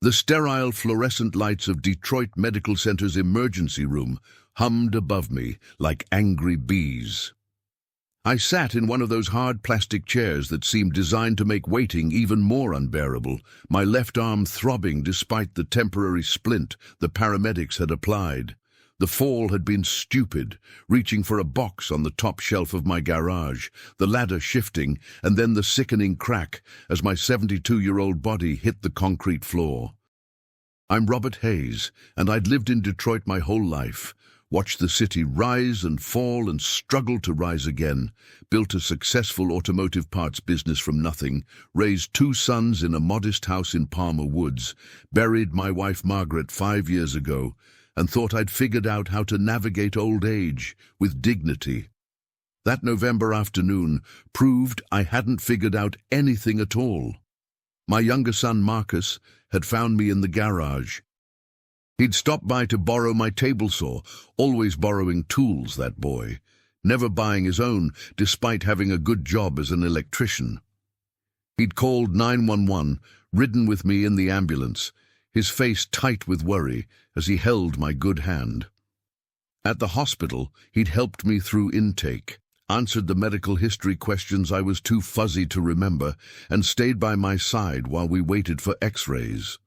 The sterile fluorescent lights of Detroit Medical Center's emergency room hummed above me like angry bees. I sat in one of those hard plastic chairs that seemed designed to make waiting even more unbearable, my left arm throbbing despite the temporary splint the paramedics had applied. The fall had been stupid, reaching for a box on the top shelf of my garage, the ladder shifting, and then the sickening crack as my 72-year-old body hit the concrete floor. I'm Robert Hayes, and I'd lived in Detroit my whole life, watched the city rise and fall and struggle to rise again, built a successful automotive parts business from nothing, raised 2 sons in a modest house in Palmer Woods, buried my wife Margaret 5 years ago, and thought I'd figured out how to navigate old age with dignity. That November afternoon proved I hadn't figured out anything at all. My younger son Marcus had found me in the garage. He'd stopped by to borrow my table saw, always borrowing tools, that boy, never buying his own despite having a good job as an electrician. He'd called 911, ridden with me in the ambulance, his face tight with worry as he held my good hand. At the hospital, he'd helped me through intake, answered the medical history questions I was too fuzzy to remember, and stayed by my side while we waited for x-rays.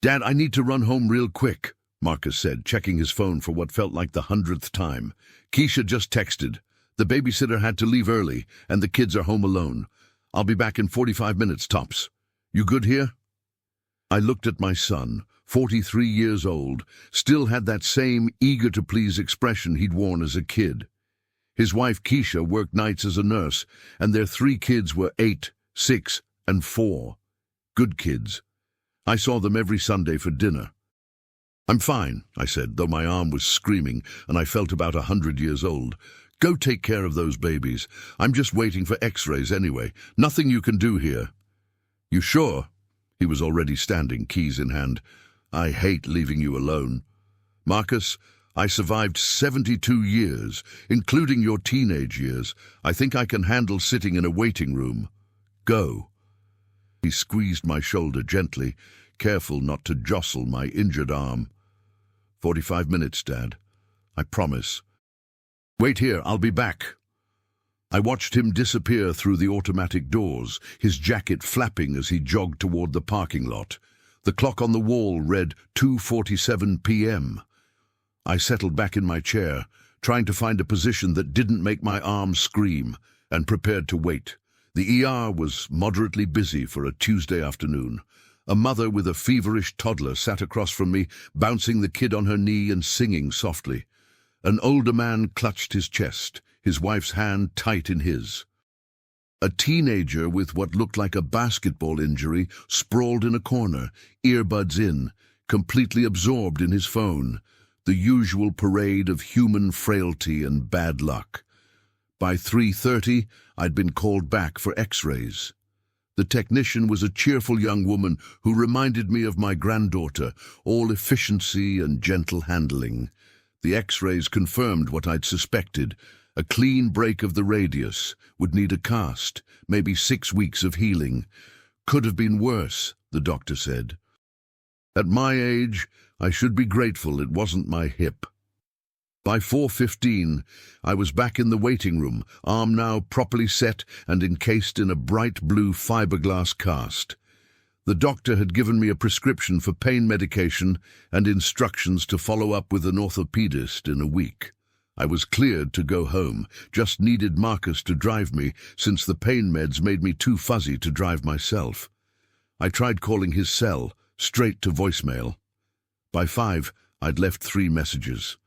"Dad, I need to run home real quick," Marcus said, checking his phone for what felt like the 100th time. "Keisha just texted. The babysitter had to leave early, and the kids are home alone. I'll be back in 45 minutes tops. You good here?" I looked at my son, 43 years old, still had that same eager-to-please expression he'd worn as a kid. His wife Keisha worked nights as a nurse, and their 3 kids were 8, 6, and 4. Good kids. I saw them every Sunday for dinner. "I'm fine," I said, though my arm was screaming and I felt about 100 years old. "Go take care of those babies. I'm just waiting for x-rays anyway. Nothing you can do here." "You sure?" He was already standing, keys in hand. "I hate leaving you alone. Marcus, I survived 72 years, including your teenage years. I think I can handle sitting in a waiting room. Go." He squeezed my shoulder gently, careful not to jostle my injured arm. 45 minutes, Dad. I promise. Wait here, I'll be back." I watched him disappear through the automatic doors, his jacket flapping as he jogged toward the parking lot. The clock on the wall read 2:47 p.m. I settled back in my chair, trying to find a position that didn't make my arm scream, and prepared to wait. The ER was moderately busy for a Tuesday afternoon. A mother with a feverish toddler sat across from me, bouncing the kid on her knee and singing softly. An older man clutched his chest, his wife's hand tight in his. A teenager with what looked like a basketball injury sprawled in a corner, earbuds in, completely absorbed in his phone, the usual parade of human frailty and bad luck. By 3:30, I'd been called back for x-rays. The technician was a cheerful young woman who reminded me of my granddaughter, all efficiency and gentle handling. The x-rays confirmed what I'd suspected. A clean break of the radius, would need a cast, maybe 6 weeks of healing. Could have been worse, the doctor said. At my age, I should be grateful it wasn't my hip. By 4:15, I was back in the waiting room, arm now properly set and encased in a bright blue fiberglass cast. The doctor had given me a prescription for pain medication and instructions to follow up with an orthopedist in a week. I was cleared to go home, just needed Marcus to drive me since the pain meds made me too fuzzy to drive myself. I tried calling his cell, straight to voicemail. By 5, I'd left 3 messages.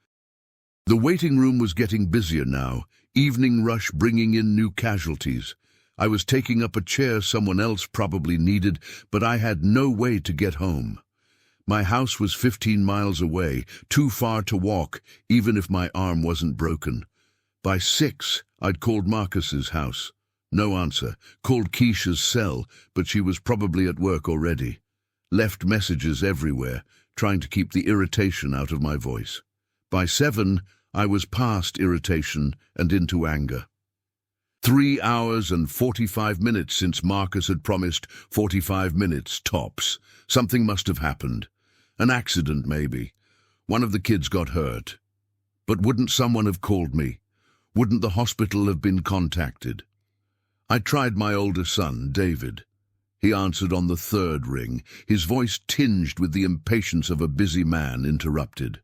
The waiting room was getting busier now, evening rush bringing in new casualties. I was taking up a chair someone else probably needed, but I had no way to get home. My house was 15 miles away, too far to walk, even if my arm wasn't broken. By 6, I'd called Marcus's house. No answer. Called Keisha's cell, but she was probably at work already. Left messages everywhere, trying to keep the irritation out of my voice. By 7, I was past irritation and into anger. 3 hours and 45 minutes since Marcus had promised 45 minutes tops. Something must have happened. An accident, maybe. One of the kids got hurt. But wouldn't someone have called me? Wouldn't the hospital have been contacted? I tried my older son, David. He answered on the third ring, his voice tinged with the impatience of a busy man interrupted.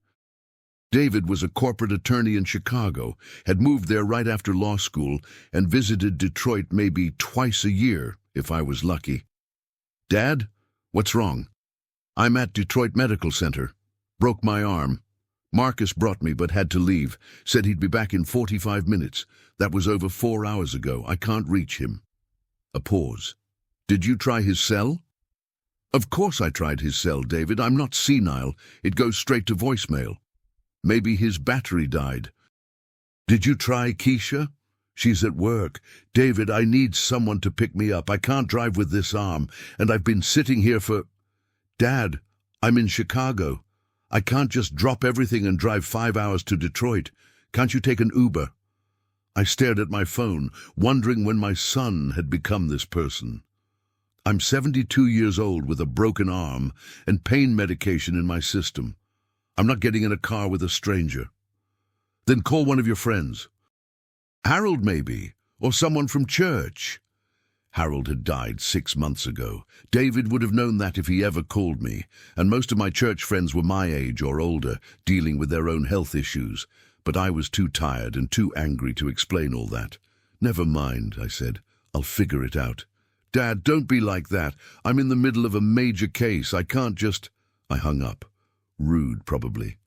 David was a corporate attorney in Chicago, had moved there right after law school, and visited Detroit maybe twice a year, if I was lucky. "Dad, what's wrong?" "I'm at Detroit Medical Center. Broke my arm. Marcus brought me but had to leave. Said he'd be back in 45 minutes. That was over 4 hours ago. I can't reach him." A pause. "Did you try his cell?" "Of course I tried his cell, David. I'm not senile. It goes straight to voicemail. Maybe his battery died." "Did you try Keisha?" "She's at work. David, I need someone to pick me up. I can't drive with this arm, and I've been sitting here for—" "Dad, I'm in Chicago. I can't just drop everything and drive 5 hours to Detroit. Can't you take an Uber?" I stared at my phone, wondering when my son had become this person. I'm 72 years old with a broken arm and pain medication in my system. I'm not getting in a car with a stranger. "Then call one of your friends." "Harold, maybe, or someone from church." Harold had died 6 months ago. David would have known that if he ever called me, and most of my church friends were my age or older, dealing with their own health issues. But I was too tired and too angry to explain all that. "Never mind," I said. "I'll figure it out." "Dad, don't be like that. I'm in the middle of a major case. I can't just—" I hung up. Rude, probably.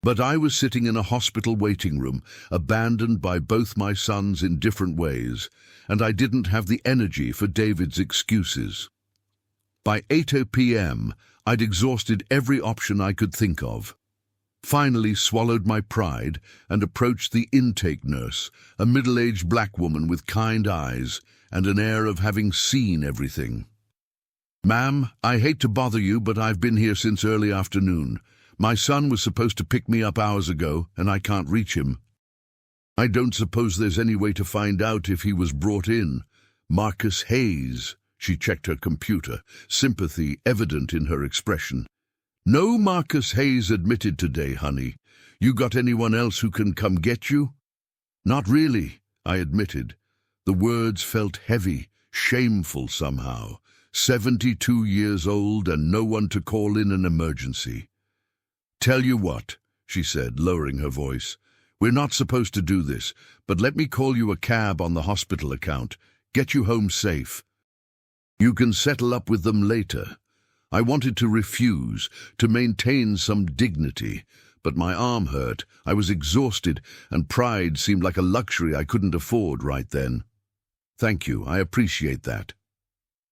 But I was sitting in a hospital waiting room, abandoned by both my sons in different ways, and I didn't have the energy for David's excuses. By 8 p.m., I'd exhausted every option I could think of. Finally swallowed my pride and approached the intake nurse, a middle-aged black woman with kind eyes and an air of having seen everything. "Ma'am, I hate to bother you, but I've been here since early afternoon. My son was supposed to pick me up hours ago, and I can't reach him." "I don't suppose there's any way to find out if he was brought in." "Marcus Hayes." She checked her computer, sympathy evident in her expression. "No Marcus Hayes admitted today, honey. You got anyone else who can come get you?" "Not really," I admitted. The words felt heavy, shameful somehow. 72 years old and no one to call in an emergency. "Tell you what," she said, lowering her voice. "We're not supposed to do this, but let me call you a cab on the hospital account. Get you home safe. You can settle up with them later." I wanted to refuse, to maintain some dignity, but my arm hurt, I was exhausted, and pride seemed like a luxury I couldn't afford right then. "Thank you, I appreciate that."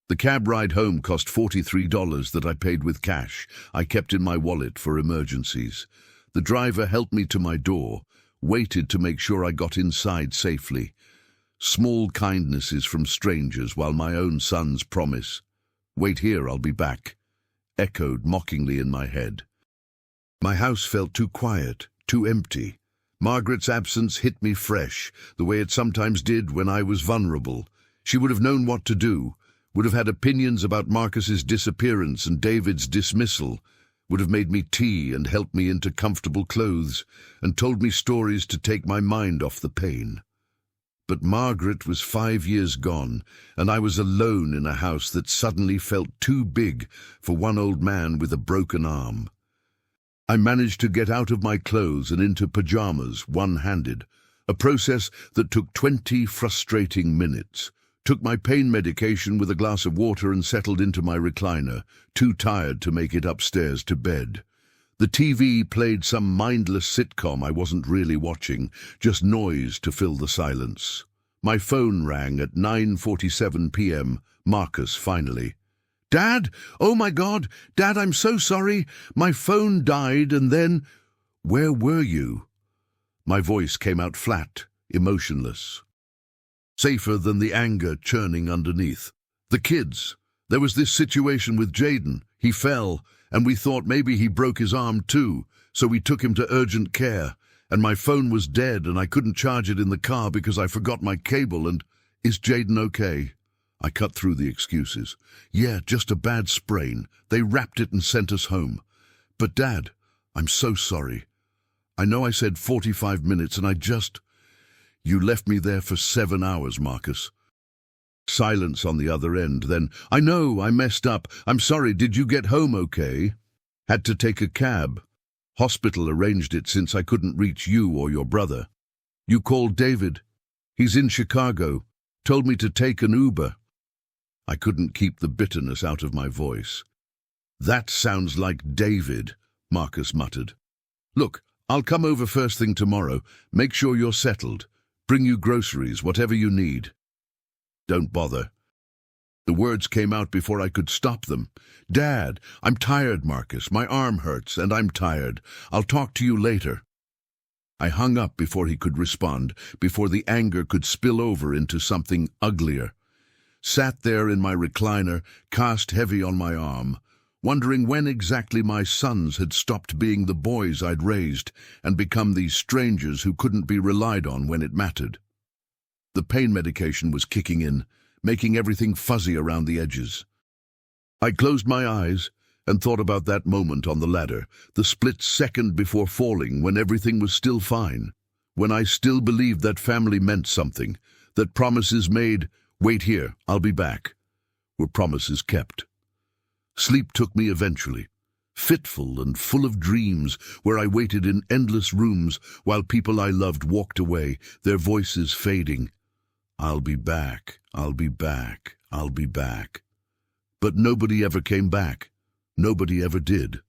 The cab ride home cost $43 that I paid with cash. I kept in my wallet for emergencies. The driver helped me to my door, waited to make sure I got inside safely. Small kindnesses from strangers while my own son's promise, "Wait here, I'll be back," echoed mockingly in my head. My house felt too quiet, too empty. Margaret's absence hit me fresh, the way it sometimes did when I was vulnerable. She would have known what to do, would have had opinions about Marcus's disappearance and David's dismissal, would have made me tea and helped me into comfortable clothes, and told me stories to take my mind off the pain. But Margaret was 5 years gone, and I was alone in a house that suddenly felt too big for one old man with a broken arm. I managed to get out of my clothes and into pajamas, one-handed, a process that took 20 frustrating minutes. Took my pain medication with a glass of water and settled into my recliner, too tired to make it upstairs to bed. The TV played some mindless sitcom I wasn't really watching, just noise to fill the silence. My phone rang at 9:47 p.m. Marcus, finally. "Dad! Oh my God! Dad, I'm so sorry! My phone died and then—" "Where were you?" My voice came out flat, emotionless. Safer than the anger churning underneath. "The kids. There was this situation with Jaden. He fell, and we thought maybe he broke his arm too, so we took him to urgent care. And my phone was dead and I couldn't charge it in the car because I forgot my cable and... Is Jayden okay? I cut through the excuses. Yeah, just a bad sprain. They wrapped it and sent us home. But Dad, I'm so sorry. I know I said 45 minutes and I just... You left me there for 7 hours, Marcus. Silence on the other end. Then, I know, I messed up. I'm sorry, did you get home okay? Had to take a cab. Hospital arranged it since I couldn't reach you or your brother. You called David. He's in Chicago. Told me to take an Uber. I couldn't keep the bitterness out of my voice. That sounds like David, Marcus muttered. Look, I'll come over first thing tomorrow. Make sure you're settled. Bring you groceries, whatever you need. Don't bother. The words came out before I could stop them. Dad, I'm tired, Marcus. My arm hurts, and I'm tired. I'll talk to you later. I hung up before he could respond, before the anger could spill over into something uglier. Sat there in my recliner, cast heavy on my arm, wondering when exactly my sons had stopped being the boys I'd raised and become these strangers who couldn't be relied on when it mattered. The pain medication was kicking in, making everything fuzzy around the edges. I closed my eyes and thought about that moment on the ladder, the split second before falling when everything was still fine, when I still believed that family meant something, that promises made, wait here, I'll be back, were promises kept. Sleep took me eventually, fitful and full of dreams, where I waited in endless rooms while people I loved walked away, their voices fading. I'll be back, I'll be back, I'll be back. But nobody ever came back. Nobody ever did.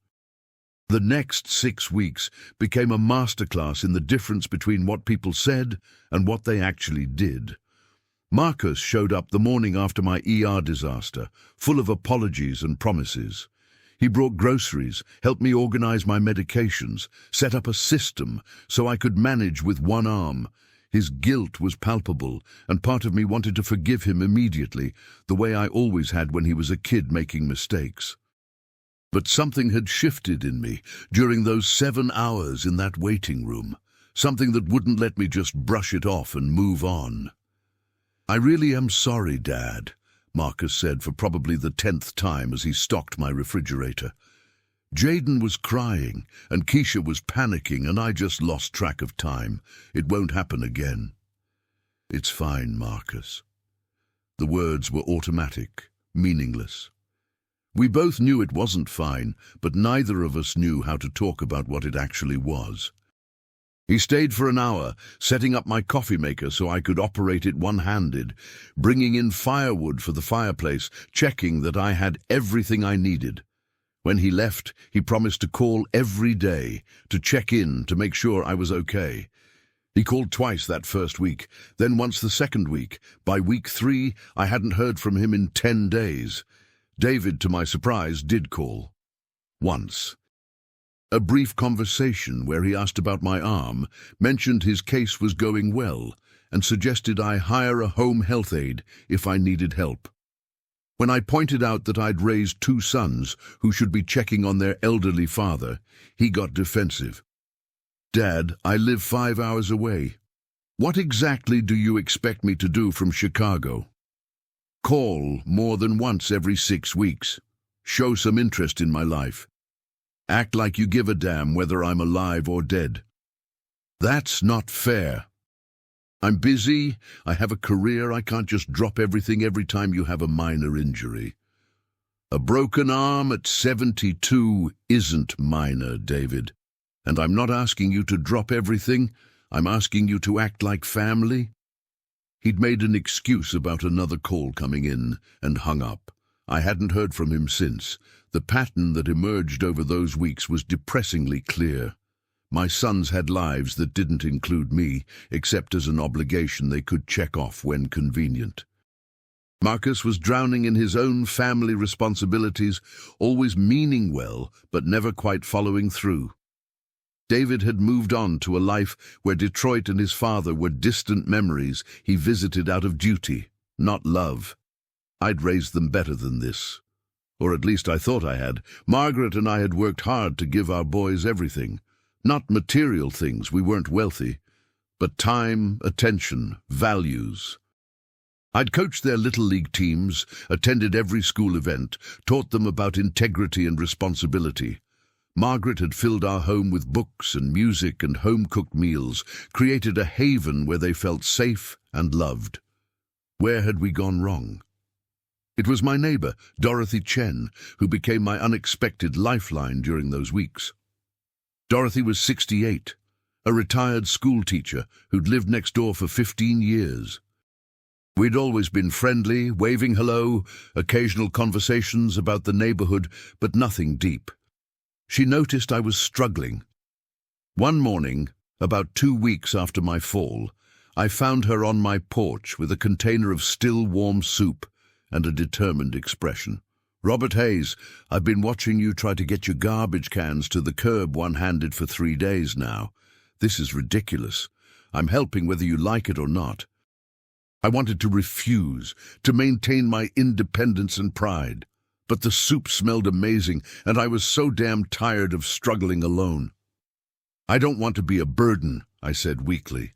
The next 6 weeks became a masterclass in the difference between what people said and what they actually did. Marcus showed up the morning after my ER disaster, full of apologies and promises. He brought groceries, helped me organize my medications, set up a system so I could manage with one arm. His guilt was palpable, and part of me wanted to forgive him immediately, the way I always had when he was a kid making mistakes. But something had shifted in me during those 7 hours in that waiting room, something that wouldn't let me just brush it off and move on. I really am sorry, Dad, Marcus said for probably the 10th time as he stocked my refrigerator. Jayden was crying, and Keisha was panicking, and I just lost track of time. It won't happen again. It's fine, Marcus. The words were automatic, meaningless. We both knew it wasn't fine, but neither of us knew how to talk about what it actually was. He stayed for an hour, setting up my coffee maker so I could operate it one-handed, bringing in firewood for the fireplace, checking that I had everything I needed. When he left, he promised to call every day, to check in, to make sure I was okay. He called twice that first week, then once the second week. By week 3, I hadn't heard from him in 10 days. David, to my surprise, did call. Once. A brief conversation where he asked about my arm, mentioned his case was going well, and suggested I hire a home health aide if I needed help. When I pointed out that I'd raised 2 sons who should be checking on their elderly father, he got defensive. Dad, I live 5 hours away. What exactly do you expect me to do from Chicago? Call more than once every 6 weeks. Show some interest in my life. Act like you give a damn whether I'm alive or dead. That's not fair. I'm busy, I have a career, I can't just drop everything every time you have a minor injury. A broken arm at 72 isn't minor, David. And I'm not asking you to drop everything, I'm asking you to act like family. He'd made an excuse about another call coming in and hung up. I hadn't heard from him since. The pattern that emerged over those weeks was depressingly clear. My sons had lives that didn't include me, except as an obligation they could check off when convenient. Marcus was drowning in his own family responsibilities, always meaning well, but never quite following through. David had moved on to a life where Detroit and his father were distant memories he visited out of duty, not love. I'd raised them better than this. Or at least I thought I had. Margaret and I had worked hard to give our boys everything. Not material things, we weren't wealthy, but time, attention, values. I'd coached their little league teams, attended every school event, taught them about integrity and responsibility. Margaret had filled our home with books and music and home-cooked meals, created a haven where they felt safe and loved. Where had we gone wrong? It was my neighbor, Dorothy Chen, who became my unexpected lifeline during those weeks. Dorothy was 68, a retired school teacher who'd lived next door for 15 years. We'd always been friendly, waving hello, occasional conversations about the neighborhood, but nothing deep. She noticed I was struggling. One morning, about 2 weeks after my fall, I found her on my porch with a container of still warm soup and a determined expression. "Robert Hayes, I've been watching you try to get your garbage cans to the curb one-handed for 3 days now. This is ridiculous. I'm helping whether you like it or not." I wanted to refuse, to maintain my independence and pride. But the soup smelled amazing, and I was so damn tired of struggling alone. "I don't want to be a burden," I said weakly.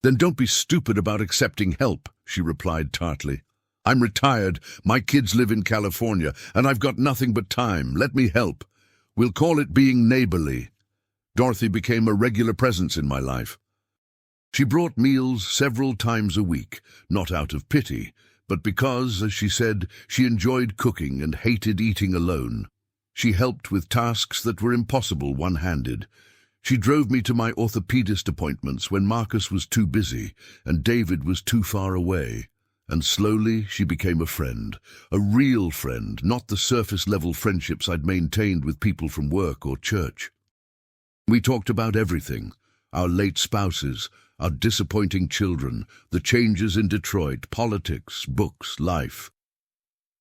"Then don't be stupid about accepting help," she replied tartly. "I'm retired, my kids live in California, and I've got nothing but time. Let me help. We'll call it being neighborly." Dorothy became a regular presence in my life. She brought meals several times a week, not out of pity, but because, as she said, she enjoyed cooking and hated eating alone. She helped with tasks that were impossible one-handed. She drove me to my orthopedist appointments when Marcus was too busy and David was too far away. And slowly she became a friend, a real friend, not the surface-level friendships I'd maintained with people from work or church. We talked about everything: our late spouses, our disappointing children, the changes in Detroit, politics, books, life.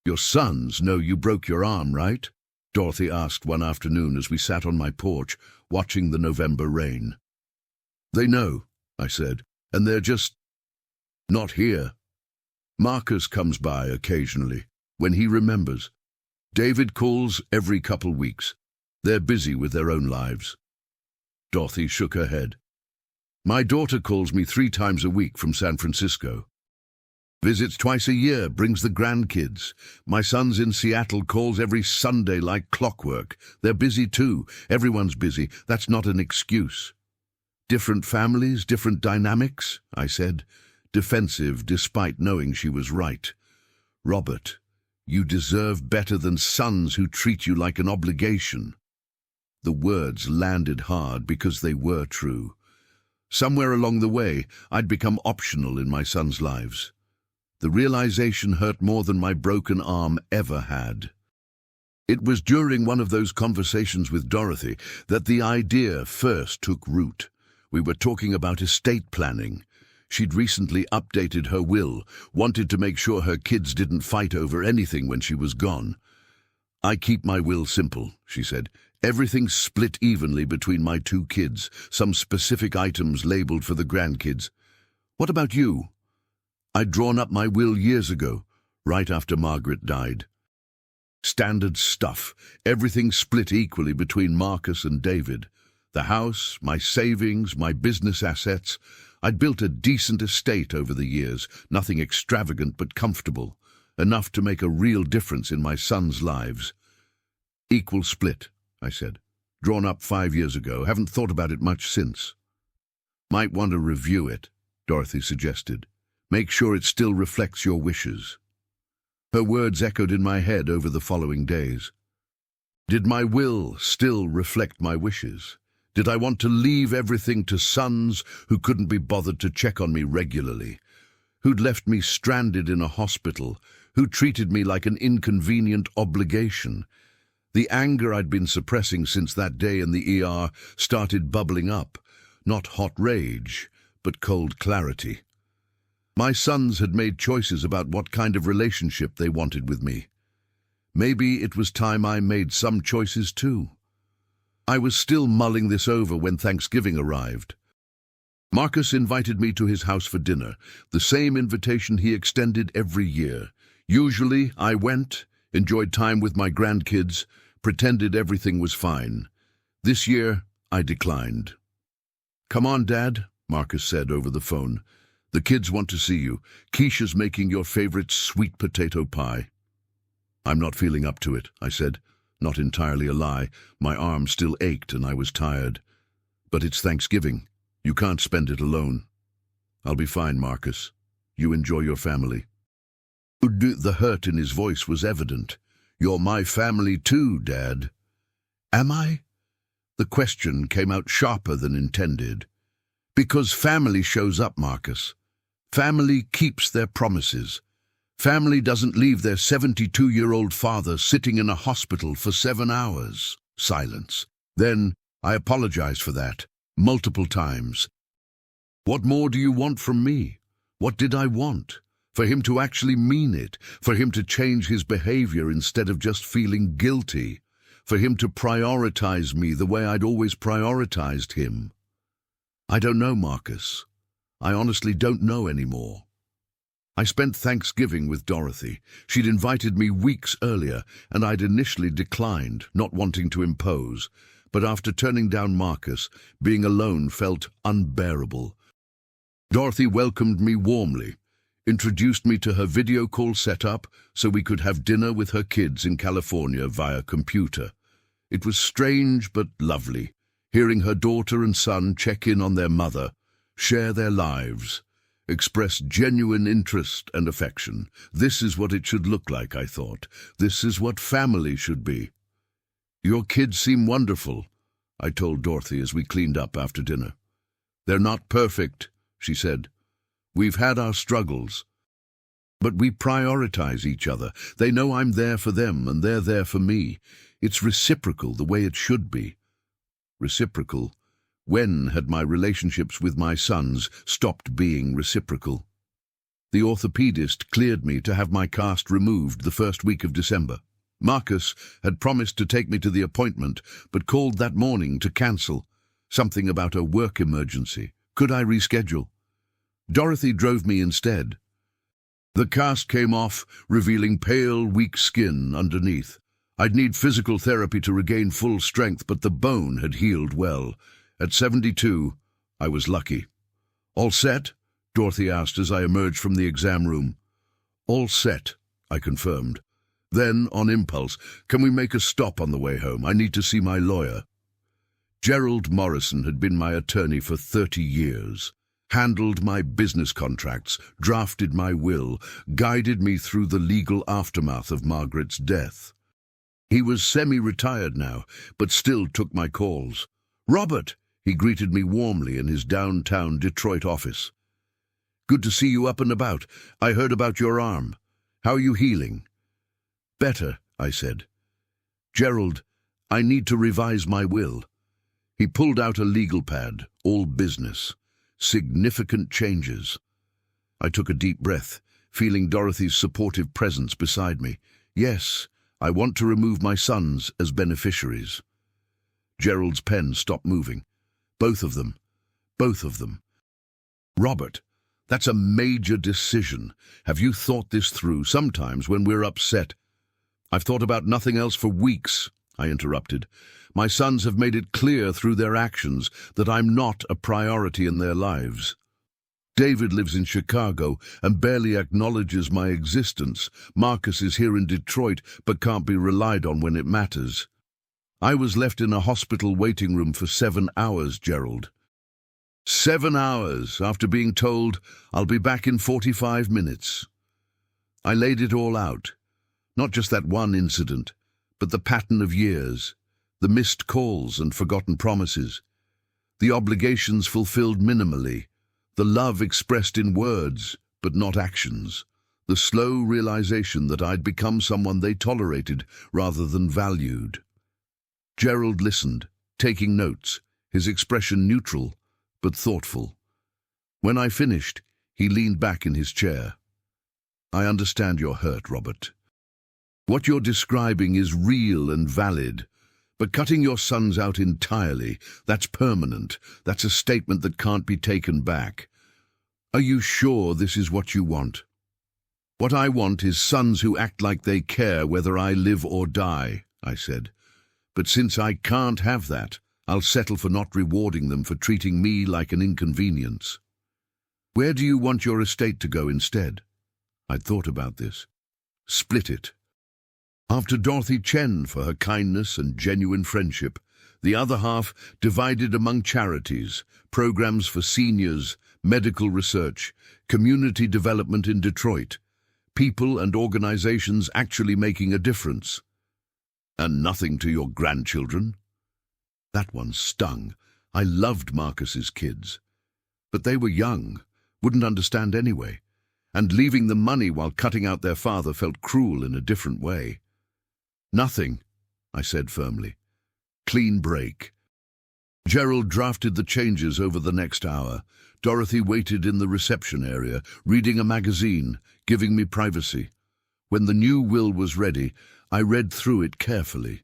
"Your sons know you broke your arm, right?" Dorothy asked one afternoon as we sat on my porch, watching the November rain. "They know," I said, "and they're just not here. Marcus comes by occasionally, when he remembers. David calls every couple weeks. They're busy with their own lives." Dorothy shook her head. "My daughter calls me 3 times a week from San Francisco. Visits twice a year, brings the grandkids. My son's in Seattle, calls every Sunday like clockwork. They're busy too. Everyone's busy. That's not an excuse." "Different families, different dynamics," I said, defensive despite knowing she was right. "Robert, you deserve better than sons who treat you like an obligation." The words landed hard because they were true. Somewhere along the way, I'd become optional in my sons' lives. The realization hurt more than my broken arm ever had. It was during one of those conversations with Dorothy that the idea first took root. We were talking about estate planning. She'd recently updated her will, wanted to make sure her kids didn't fight over anything when she was gone. "I keep my will simple," she said. "Everything's split evenly between my 2 kids, some specific items labeled for the grandkids. What about you?" "I'd drawn up my will years ago, right after Margaret died. Standard stuff, everything split equally between Marcus and David. The house, my savings, my business assets. I'd built a decent estate over the years, nothing extravagant but comfortable, enough to make a real difference in my sons' lives." "Equal split," I said. "Drawn up 5 years ago. Haven't thought about it much since." "Might want to review it," Dorothy suggested. "Make sure it still reflects your wishes." Her words echoed in my head over the following days. Did my will still reflect my wishes? Did I want to leave everything to sons who couldn't be bothered to check on me regularly, who'd left me stranded in a hospital, who treated me like an inconvenient obligation? The anger I'd been suppressing since that day in the ER started bubbling up, not hot rage, but cold clarity. My sons had made choices about what kind of relationship they wanted with me. Maybe it was time I made some choices too. I was still mulling this over when Thanksgiving arrived. Marcus invited me to his house for dinner, the same invitation he extended every year. Usually I went, enjoyed time with my grandkids, pretended everything was fine. This year, I declined. "Come on, Dad," Marcus said over the phone. "The kids want to see you. Keisha's making your favorite sweet potato pie." "I'm not feeling up to it," I said, not entirely a lie. My arm still ached and I was tired. "But it's Thanksgiving. You can't spend it alone." "I'll be fine, Marcus. You enjoy your family." The hurt in his voice was evident. "You're my family too, Dad." "Am I?" The question came out sharper than intended. "Because family shows up, Marcus. Family keeps their promises. Family doesn't leave their 72-year-old father sitting in a hospital for 7 hours." Silence. "Then I apologized for that, multiple times." "What more do you want from me?" What did I want? For him to actually mean it, for him to change his behavior instead of just feeling guilty, for him to prioritize me the way I'd always prioritized him. I don't know, Marcus. I honestly don't know anymore. I spent Thanksgiving with Dorothy. She'd invited me weeks earlier, and I'd initially declined, not wanting to impose. But after turning down Marcus, being alone felt unbearable. Dorothy welcomed me warmly, introduced me to her video call setup so we could have dinner with her kids in California via computer. It was strange but lovely, hearing her daughter and son check in on their mother, share their lives, express genuine interest and affection. This is what it should look like, I thought. This is what family should be. "Your kids seem wonderful," I told Dorothy as we cleaned up after dinner. "They're not perfect," she said. "We've had our struggles. But we prioritize each other. They know I'm there for them and they're there for me. It's reciprocal the way it should be." Reciprocal? When had my relationships with my sons stopped being reciprocal? The orthopedist cleared me to have my cast removed the first week of December. Marcus had promised to take me to the appointment, but called that morning to cancel. Something about a work emergency. Could I reschedule? Dorothy drove me instead. The cast came off, revealing pale, weak skin underneath. I'd need physical therapy to regain full strength, but the bone had healed well. At 72, I was lucky. "All set?" Dorothy asked as I emerged from the exam room. "All set," I confirmed. Then, on impulse, "Can we make a stop on the way home? I need to see my lawyer." Gerald Morrison had been my attorney for 30 years, handled my business contracts, drafted my will, guided me through the legal aftermath of Margaret's death. He was semi-retired now, but still took my calls. "Robert!" He greeted me warmly in his downtown Detroit office. "Good to see you up and about. I heard about your arm. How are you healing?" "Better," I said. "Gerald, I need to revise my will." He pulled out a legal pad, all business. Significant changes. I took a deep breath, feeling Dorothy's supportive presence beside me. "Yes, I want to remove my sons as beneficiaries." Gerald's pen stopped moving. Both of them. Both of them. "Robert, that's a major decision. Have you thought this through? Sometimes when we're upset—" "I've thought about nothing else for weeks," I interrupted. "My sons have made it clear through their actions that I'm not a priority in their lives. David lives in Chicago and barely acknowledges my existence. Marcus is here in Detroit but can't be relied on when it matters. I was left in a hospital waiting room for 7 hours, Gerald. 7 hours after being told I'll be back in 45 minutes. I laid it all out. Not just that one incident, but the pattern of years, the missed calls and forgotten promises, the obligations fulfilled minimally, the love expressed in words but not actions, the slow realization that I'd become someone they tolerated rather than valued." Gerald listened, taking notes, his expression neutral but thoughtful. When I finished, he leaned back in his chair. "I understand you're hurt, Robert. What you're describing is real and valid, but cutting your sons out entirely, that's permanent. That's a statement that can't be taken back. Are you sure this is what you want?" "What I want is sons who act like they care whether I live or die," I said. "But since I can't have that, I'll settle for not rewarding them for treating me like an inconvenience. Where do you want your estate to go instead? I'd thought about this. Split it. After Dorothy Chen for her kindness and genuine friendship, the other half divided among charities, programs for seniors, medical research, community development in Detroit, people and organizations actually making a difference. And nothing to your grandchildren? That one stung. I loved Marcus's kids. But they were young, wouldn't understand anyway, and leaving them money while cutting out their father felt cruel in a different way. Nothing, I said firmly. Clean break. Gerald drafted the changes over the next hour. Dorothy waited in the reception area, reading a magazine, giving me privacy. When the new will was ready, I read through it carefully.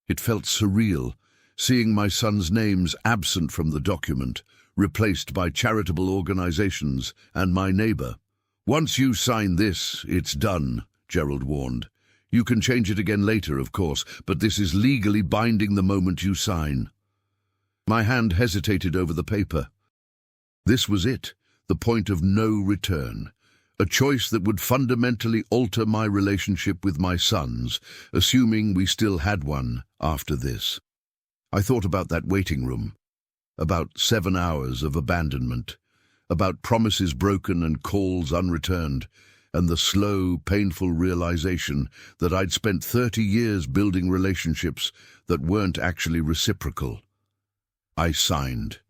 It felt surreal, seeing my son's names absent from the document, replaced by charitable organizations and my neighbor. Once you sign this, it's done, Gerald warned. You can change it again later, of course, but this is legally binding the moment you sign. My hand hesitated over the paper. This was it, the point of no return. A choice that would fundamentally alter my relationship with my sons, assuming we still had one after this. I thought about that waiting room, about 7 hours of abandonment, about promises broken and calls unreturned, and the slow, painful realization that I'd spent 30 years building relationships that weren't actually reciprocal. I signed.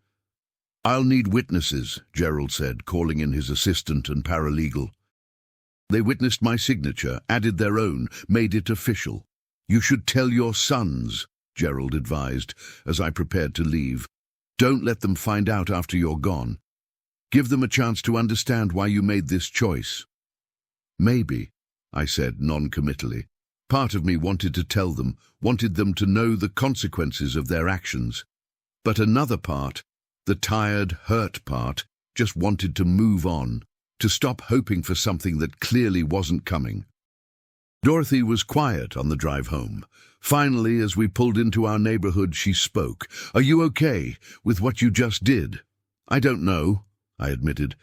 I'll need witnesses, Gerald said, calling in his assistant and paralegal. They witnessed my signature, added their own, made it official. You should tell your sons, Gerald advised, as I prepared to leave. Don't let them find out after you're gone. Give them a chance to understand why you made this choice. Maybe, I said non-committally. Part of me wanted to tell them, wanted them to know the consequences of their actions. But another part, the tired, hurt part, just wanted to move on, to stop hoping for something that clearly wasn't coming. Dorothy was quiet on the drive home. Finally, as we pulled into our neighborhood, she spoke. Are you okay with what you just did? I don't know, I admitted.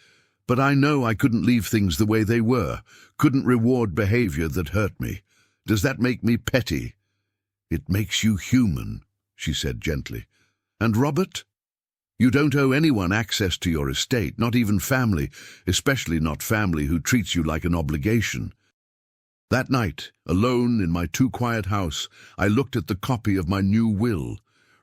But I know I couldn't leave things the way they were, couldn't reward behavior that hurt me. Does that make me petty? It makes you human, she said gently. And Robert? You don't owe anyone access to your estate, not even family, especially not family who treats you like an obligation. That night, alone in my too-quiet house, I looked at the copy of my new will,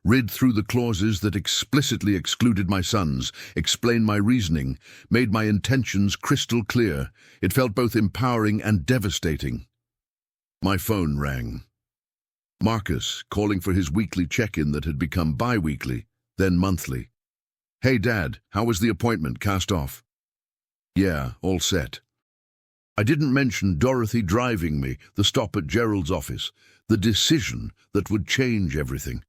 read through the clauses that explicitly excluded my sons, explained my reasoning, made my intentions crystal clear. It felt both empowering and devastating. My phone rang. Marcus, calling for his weekly check-in that had become bi-weekly, then monthly. Hey, Dad, how was the appointment cast off? Yeah, all set. I didn't mention Dorothy driving me, the stop at Gerald's office, the decision that would change everything.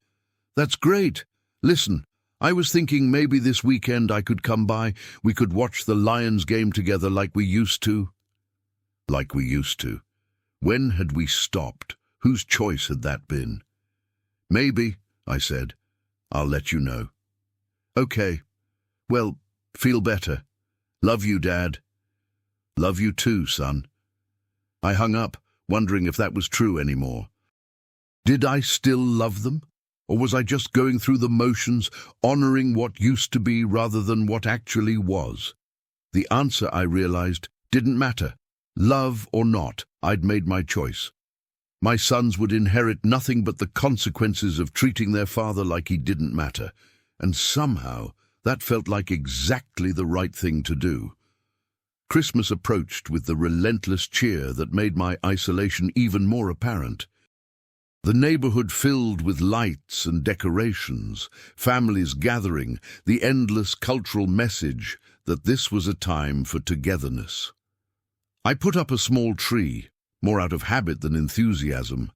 That's great. Listen, I was thinking maybe this weekend I could come by. We could watch the Lions game together like we used to. Like we used to. When had we stopped? Whose choice had that been? Maybe, I said. I'll let you know. Okay. Well, feel better. Love you, Dad. Love you too, son. I hung up, wondering if that was true anymore. Did I still love them? Or was I just going through the motions, honoring what used to be rather than what actually was? The answer, I realized, didn't matter. Love or not, I'd made my choice. My sons would inherit nothing but the consequences of treating their father like he didn't matter, and somehow that felt like exactly the right thing to do. Christmas approached with the relentless cheer that made my isolation even more apparent. The neighborhood filled with lights and decorations, families gathering, the endless cultural message that this was a time for togetherness. I put up a small tree, more out of habit than enthusiasm,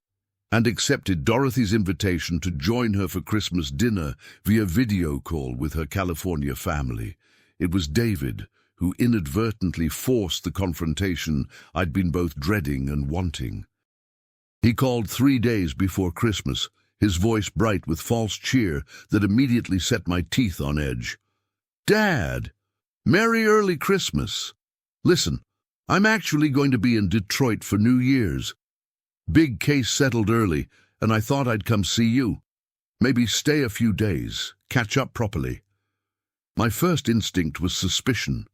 and accepted Dorothy's invitation to join her for Christmas dinner via video call with her California family. It was David who inadvertently forced the confrontation I'd been both dreading and wanting. He called 3 days before Christmas, his voice bright with false cheer that immediately set my teeth on edge. "Dad! Merry early Christmas! Listen, I'm actually going to be in Detroit for New Year's. Big case settled early, and I thought I'd come see you. Maybe stay a few days, catch up properly." My first instinct was suspicion.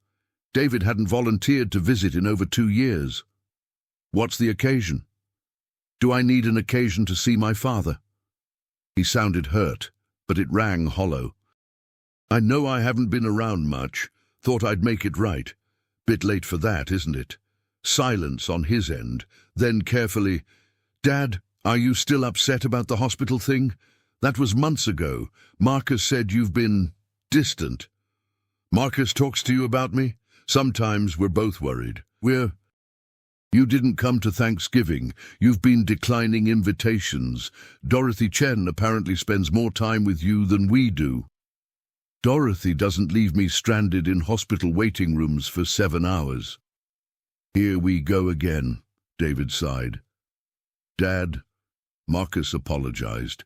David hadn't volunteered to visit in over 2 years. "What's the occasion? Do I need an occasion to see my father?" He sounded hurt, but it rang hollow. "I know I haven't been around much. Thought I'd make it right. Bit late for that, isn't it?" Silence on his end, then carefully, "Dad, are you still upset about the hospital thing? That was months ago. Marcus said you've been distant." "Marcus talks to you about me? Sometimes we're both worried. You didn't come to Thanksgiving. You've been declining invitations. Dorothy Chen apparently spends more time with you than we do." "Dorothy doesn't leave me stranded in hospital waiting rooms for 7 hours. "Here we go again," David sighed. "Dad," Marcus apologized.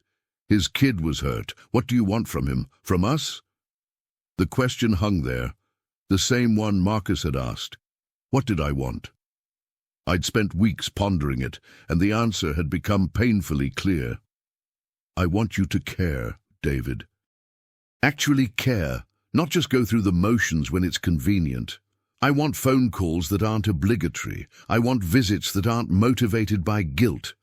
"His kid was hurt. What do you want from him? From us?" The question hung there, the same one Marcus had asked. What did I want? I'd spent weeks pondering it, and the answer had become painfully clear. "I want you to care, David. Actually care, not just go through the motions when it's convenient. I want phone calls that aren't obligatory. I want visits that aren't motivated by guilt.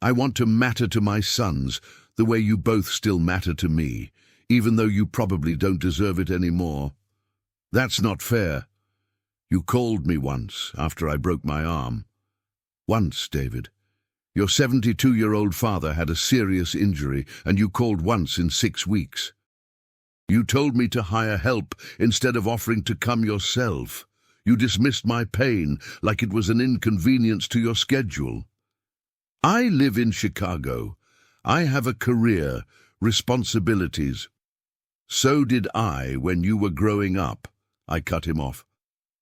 I want to matter to my sons the way you both still matter to me, even though you probably don't deserve it anymore. That's not fair. You called me once after I broke my arm. Once, David. Your 72-year-old father had a serious injury, and you called once in 6 weeks. You told me to hire help instead of offering to come yourself. You dismissed my pain like it was an inconvenience to your schedule. I live in Chicago. I have a career, responsibilities. So did I when you were growing up." I cut him off.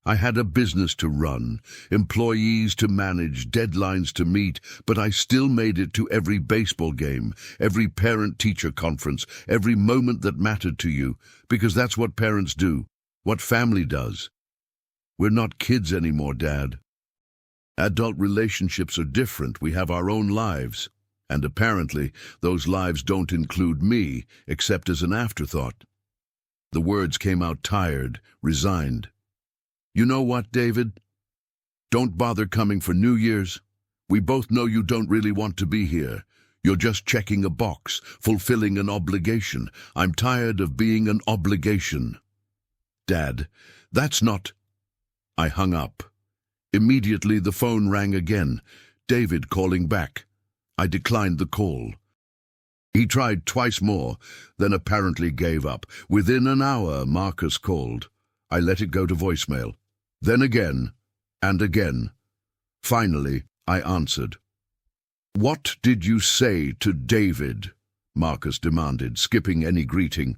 "I had a business to run, employees to manage, deadlines to meet, but I still made it to every baseball game, every parent-teacher conference, every moment that mattered to you, because that's what parents do, what family does. We're not kids anymore, Dad. Adult relationships are different. We have our own lives, and apparently those lives don't include me, except as an afterthought." The words came out tired, resigned. "You know what, David? Don't bother coming for New Year's. We both know you don't really want to be here. You're just checking a box, fulfilling an obligation. I'm tired of being an obligation." "Dad, that's not—" I hung up. Immediately the phone rang again, David calling back. I declined the call. He tried twice more, then apparently gave up. Within an hour, Marcus called. I let it go to voicemail. Then again, and again. Finally, I answered. "What did you say to David?" Marcus demanded, skipping any greeting.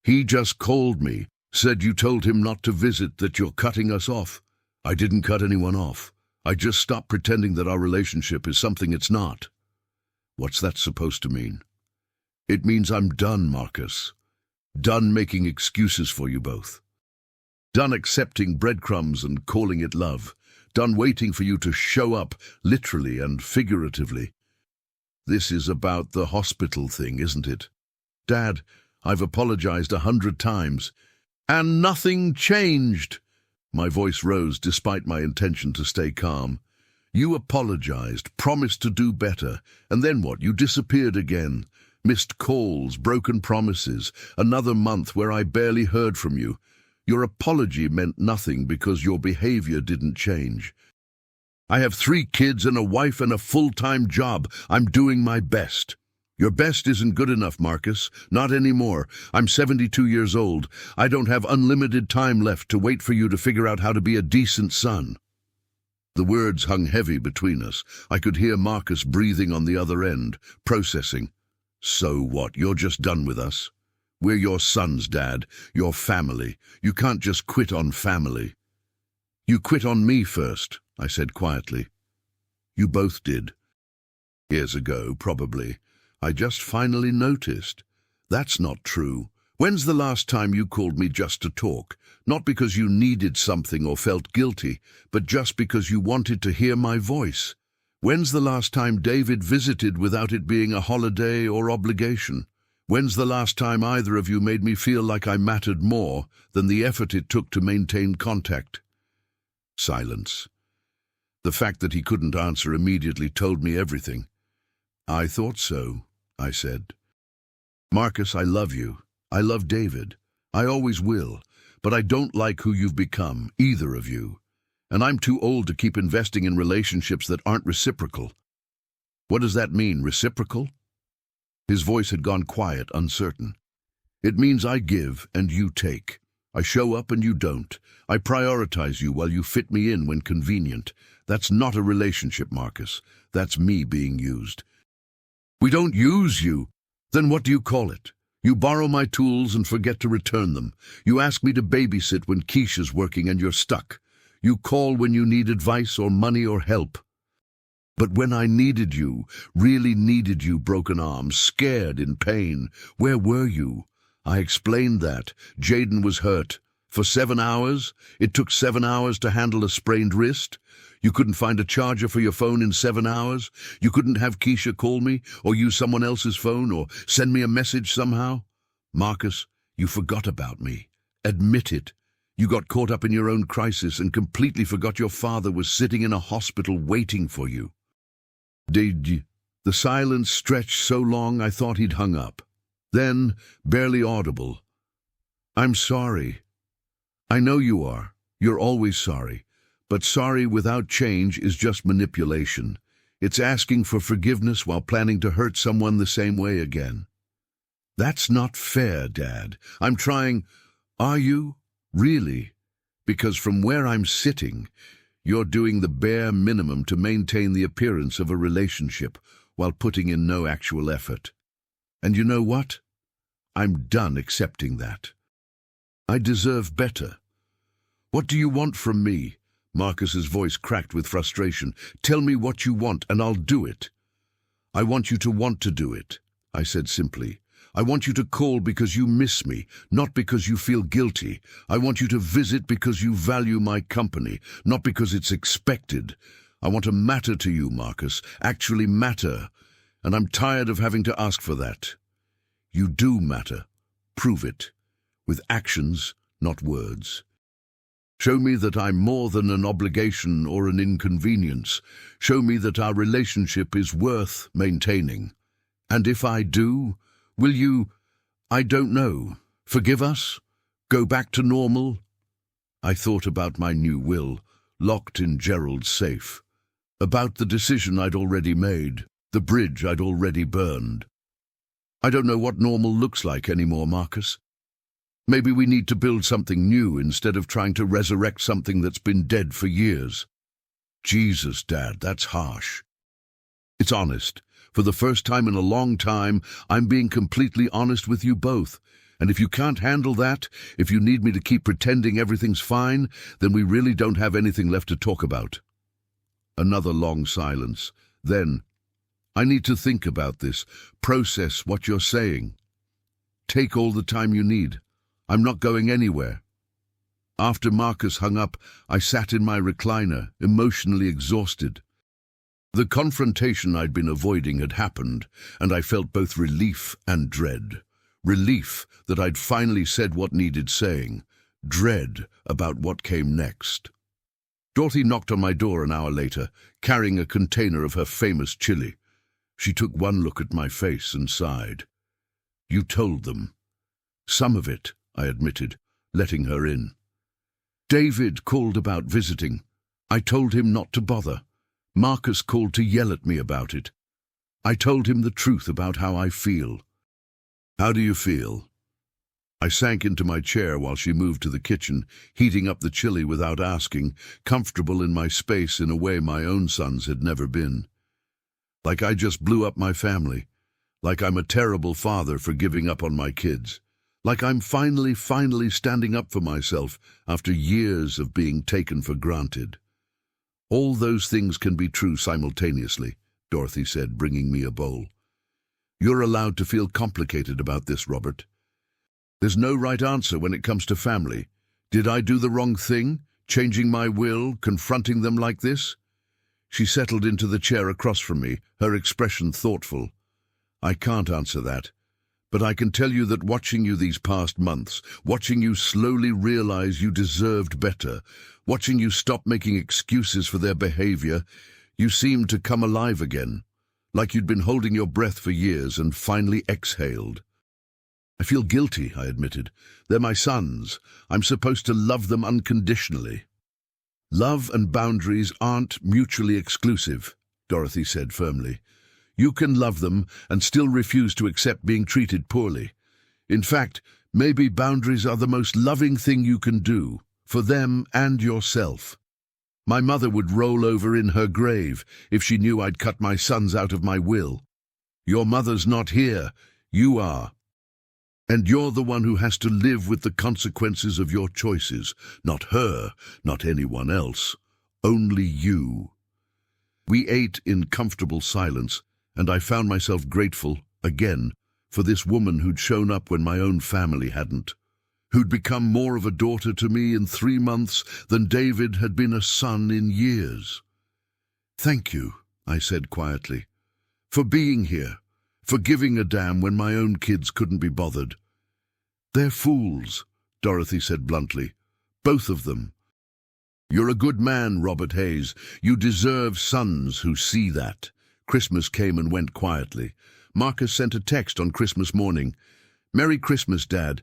"He just called me, said you told him not to visit, that you're cutting us off." "I didn't cut anyone off. I just stopped pretending that our relationship is something it's not." "What's that supposed to mean?" "It means I'm done, Marcus. Done making excuses for you both. Done accepting breadcrumbs and calling it love. Done waiting for you to show up, literally and figuratively. This is about the hospital thing, isn't it? Dad, I've apologized 100 times. And nothing changed." My voice rose despite my intention to stay calm. "You apologized, promised to do better, and then what? You disappeared again. Missed calls, broken promises, another month where I barely heard from you. Your apology meant nothing because your behavior didn't change. I have 3 kids and a wife and a full-time job. I'm doing my best. Your best isn't good enough, Marcus. Not anymore. I'm 72 years old. I don't have unlimited time left to wait for you to figure out how to be a decent son." The words hung heavy between us. I could hear Marcus breathing on the other end, processing. "So what? You're just done with us? We're your sons, Dad. Your family. You can't just quit on family." "You quit on me first," I said quietly. "You both did. Years ago, probably. I just finally noticed. That's not true. When's the last time you called me just to talk? Not because you needed something or felt guilty, but just because you wanted to hear my voice. When's the last time David visited without it being a holiday or obligation? When's the last time either of you made me feel like I mattered more than the effort it took to maintain contact? Silence. The fact that he couldn't answer immediately told me everything. I thought so, I said. Marcus, I love you. I love David. I always will. But I don't like who you've become, either of you. And I'm too old to keep investing in relationships that aren't reciprocal. What does that mean, reciprocal? His voice had gone quiet, uncertain. It means I give and you take. I show up and you don't. I prioritize you while you fit me in when convenient. That's not a relationship, Marcus. That's me being used. We don't use you. Then what do you call it? You borrow my tools and forget to return them. You ask me to babysit when Keisha's working and you're stuck. You call when you need advice or money or help. But when I needed you, really needed you, broken arms, scared, in pain, where were you? I explained that. Jaden was hurt. For 7 hours? It took 7 hours to handle a sprained wrist? You couldn't find a charger for your phone in 7 hours? You couldn't have Keisha call me, or use someone else's phone, or send me a message somehow? Marcus, you forgot about me. Admit it. You got caught up in your own crisis and completely forgot your father was sitting in a hospital waiting for you. Did you? The silence stretched so long I thought he'd hung up. Then, barely audible, I'm sorry. I know you are. You're always sorry. But sorry without change is just manipulation. It's asking for forgiveness while planning to hurt someone the same way again. That's not fair, Dad. I'm trying. Are you? Really? Because from where I'm sitting, you're doing the bare minimum to maintain the appearance of a relationship while putting in no actual effort. And you know what? I'm done accepting that. I deserve better. What do you want from me? Marcus's voice cracked with frustration. Tell me what you want and I'll do it. I want you to want to do it, I said simply. I want you to call because you miss me, not because you feel guilty. I want you to visit because you value my company, not because it's expected. I want to matter to you, Marcus, actually matter. And I'm tired of having to ask for that. You do matter. Prove it. With actions, not words. Show me that I'm more than an obligation or an inconvenience. Show me that our relationship is worth maintaining. And if I do, will you, I don't know, forgive us? Go back to normal? I thought about my new will, locked in Gerald's safe. About the decision I'd already made, the bridge I'd already burned. I don't know what normal looks like anymore, Marcus. Maybe we need to build something new instead of trying to resurrect something that's been dead for years. Jesus, Dad, that's harsh. It's honest. For the first time in a long time, I'm being completely honest with you both. And if you can't handle that, if you need me to keep pretending everything's fine, then we really don't have anything left to talk about. Another long silence. Then, I need to think about this, process what you're saying. Take all the time you need. I'm not going anywhere. After Marcus hung up, I sat in my recliner, emotionally exhausted. The confrontation I'd been avoiding had happened, and I felt both relief and dread. Relief that I'd finally said what needed saying. Dread about what came next. Dorothy knocked on my door an hour later, carrying a container of her famous chili. She took one look at my face and sighed. You told them. Some of it, I admitted, letting her in. David called about visiting. I told him not to bother. Marcus called to yell at me about it. I told him the truth about how I feel. How do you feel? I sank into my chair while she moved to the kitchen, heating up the chili without asking, comfortable in my space in a way my own sons had never been. Like I just blew up my family. Like I'm a terrible father for giving up on my kids. Like I'm finally standing up for myself after years of being taken for granted. All those things can be true simultaneously, Dorothy said, bringing me a bowl. You're allowed to feel complicated about this, Robert. There's no right answer when it comes to family. Did I do the wrong thing, changing my will, confronting them like this? She settled into the chair across from me, her expression thoughtful. I can't answer that. But I can tell you that watching you these past months, watching you slowly realize you deserved better, watching you stop making excuses for their behavior, you seemed to come alive again, like you'd been holding your breath for years and finally exhaled. I feel guilty, I admitted. They're my sons. I'm supposed to love them unconditionally. Love and boundaries aren't mutually exclusive, Dorothy said firmly. You can love them and still refuse to accept being treated poorly. In fact, maybe boundaries are the most loving thing you can do, for them and yourself. My mother would roll over in her grave if she knew I'd cut my sons out of my will. Your mother's not here, you are. And you're the one who has to live with the consequences of your choices, not her, not anyone else, only you. We ate in comfortable silence, and I found myself grateful, again, for this woman who'd shown up when my own family hadn't, who'd become more of a daughter to me in 3 months than David had been a son in years. Thank you, I said quietly, for being here, for giving a damn when my own kids couldn't be bothered. They're fools, Dorothy said bluntly, both of them. You're a good man, Robert Hayes. You deserve sons who see that. Christmas came and went quietly. Marcus sent a text on Christmas morning. Merry Christmas, Dad.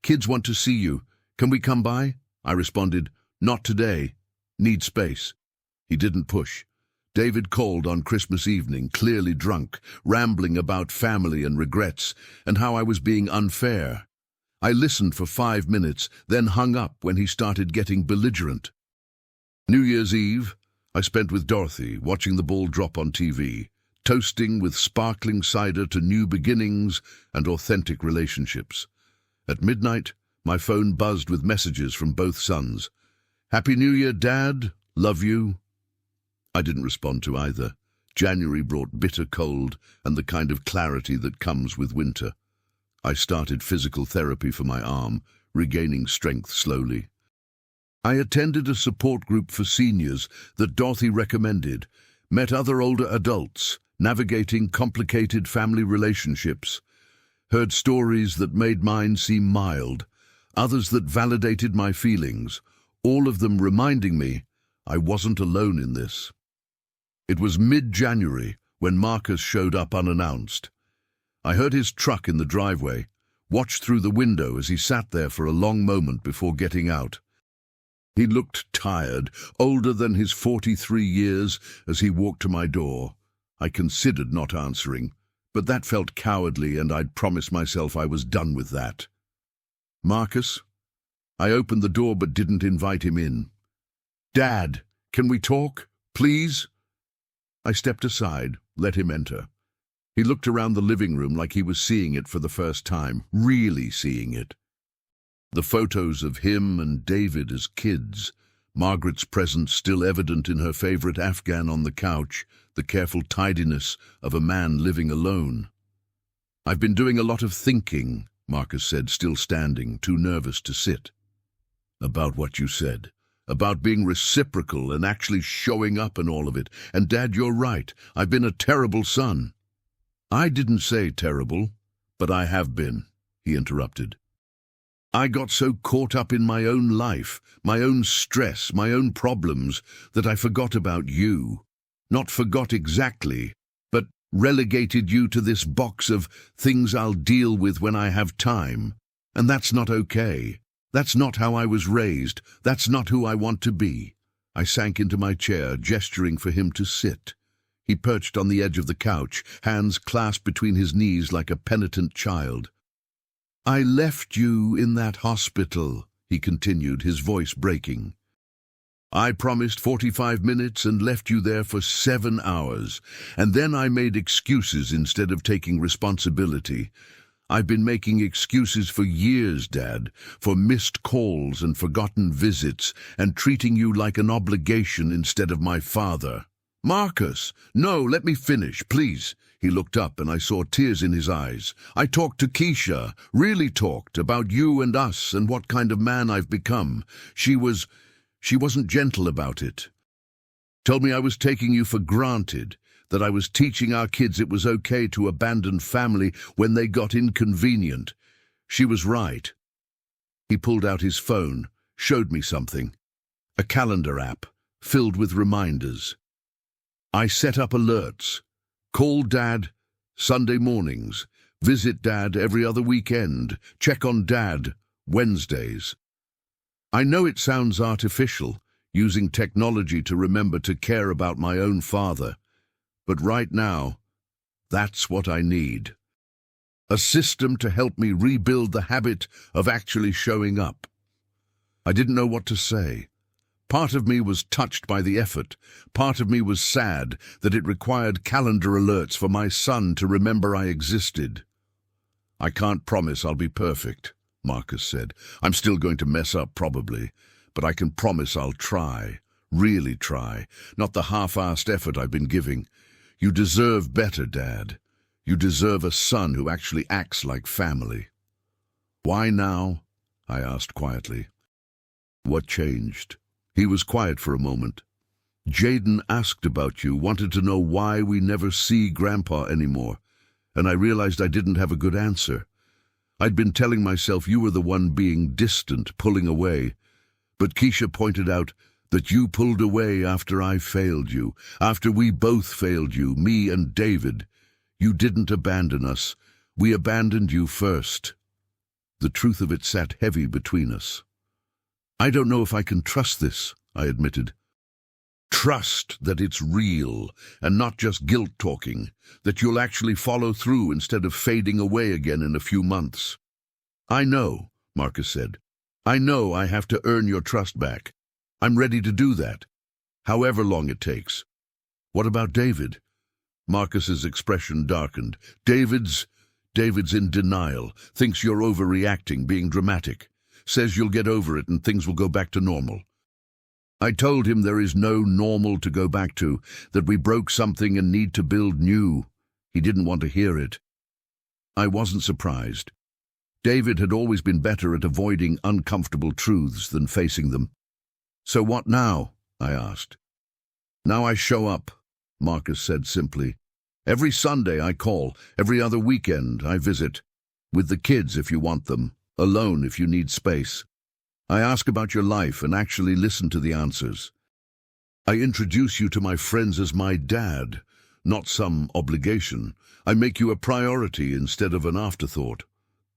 Kids want to see you. Can we come by? I responded, not today. Need space. He didn't push. David called on Christmas evening, clearly drunk, rambling about family and regrets, and how I was being unfair. I listened for 5 minutes, then hung up when he started getting belligerent. New Year's Eve, I spent with Dorothy, watching the ball drop on TV, toasting with sparkling cider to new beginnings and authentic relationships. At midnight, my phone buzzed with messages from both sons. Happy New Year, Dad. Love you. I didn't respond to either. January brought bitter cold and the kind of clarity that comes with winter. I started physical therapy for my arm, regaining strength slowly. I attended a support group for seniors that Dorothy recommended, met other older adults, navigating complicated family relationships, heard stories that made mine seem mild, others that validated my feelings, all of them reminding me I wasn't alone in this. It was mid-January when Marcus showed up unannounced. I heard his truck in the driveway, watched through the window as he sat there for a long moment before getting out. He looked tired, older than his 43 years, as he walked to my door. I considered not answering, but that felt cowardly, and I'd promised myself I was done with that. Marcus? I opened the door but didn't invite him in. Dad, can we talk, please? I stepped aside, let him enter. He looked around the living room like he was seeing it for the first time, really seeing it. The photos of him and David as kids, Margaret's presence still evident in her favorite Afghan on the couch, the careful tidiness of a man living alone. I've been doing a lot of thinking, Marcus said, still standing, too nervous to sit. About what you said, about being reciprocal and actually showing up and all of it. And Dad, you're right, I've been a terrible son. I didn't say terrible, but I have been, he interrupted. I got so caught up in my own life, my own stress, my own problems, that I forgot about you. Not forgot exactly, but relegated you to this box of things I'll deal with when I have time. And that's not okay. That's not how I was raised. That's not who I want to be. I sank into my chair, gesturing for him to sit. He perched on the edge of the couch, hands clasped between his knees like a penitent child. I left you in that hospital, he continued, his voice breaking. I promised 45 minutes and left you there for 7 hours, and then I made excuses instead of taking responsibility. I've been making excuses for years, Dad, for missed calls and forgotten visits, and treating you like an obligation instead of my father. Marcus, no, let me finish, please. He looked up and I saw tears in his eyes. I talked to Keisha, really talked, about you and us and what kind of man I've become. She wasn't gentle about it. Told me I was taking you for granted, that I was teaching our kids it was okay to abandon family when they got inconvenient. She was right. He pulled out his phone, showed me something. A calendar app, filled with reminders. I set up alerts. Call Dad Sunday mornings. Visit Dad every other weekend. Check on Dad Wednesdays. I know it sounds artificial, using technology to remember to care about my own father, but right now, that's what I need. A system to help me rebuild the habit of actually showing up. I didn't know what to say. Part of me was touched by the effort. Part of me was sad that it required calendar alerts for my son to remember I existed. I can't promise I'll be perfect, Marcus said. I'm still going to mess up, probably, but I can promise I'll try, really try, not the half-assed effort I've been giving. You deserve better, Dad. You deserve a son who actually acts like family. Why now? I asked quietly. What changed? He was quiet for a moment. Jaden asked about you, wanted to know why we never see Grandpa anymore, and I realized I didn't have a good answer. I'd been telling myself you were the one being distant, pulling away, but Keisha pointed out that you pulled away after I failed you, after we both failed you, me and David. You didn't abandon us. We abandoned you first. The truth of it sat heavy between us. I don't know if I can trust this, I admitted. Trust that it's real and not just guilt talking, that you'll actually follow through instead of fading away again in a few months. I know, Marcus said. I know I have to earn your trust back. I'm ready to do that, however long it takes. What about David? Marcus's expression darkened. David's in denial, thinks you're overreacting, being dramatic. Says you'll get over it and things will go back to normal. I told him there is no normal to go back to, that we broke something and need to build new. He didn't want to hear it. I wasn't surprised. David had always been better at avoiding uncomfortable truths than facing them. So what now? I asked. Now I show up, Marcus said simply. Every Sunday I call, every other weekend I visit. With the kids if you want them. Alone if you need space. I ask about your life and actually listen to the answers. I introduce you to my friends as my dad, not some obligation. I make you a priority instead of an afterthought.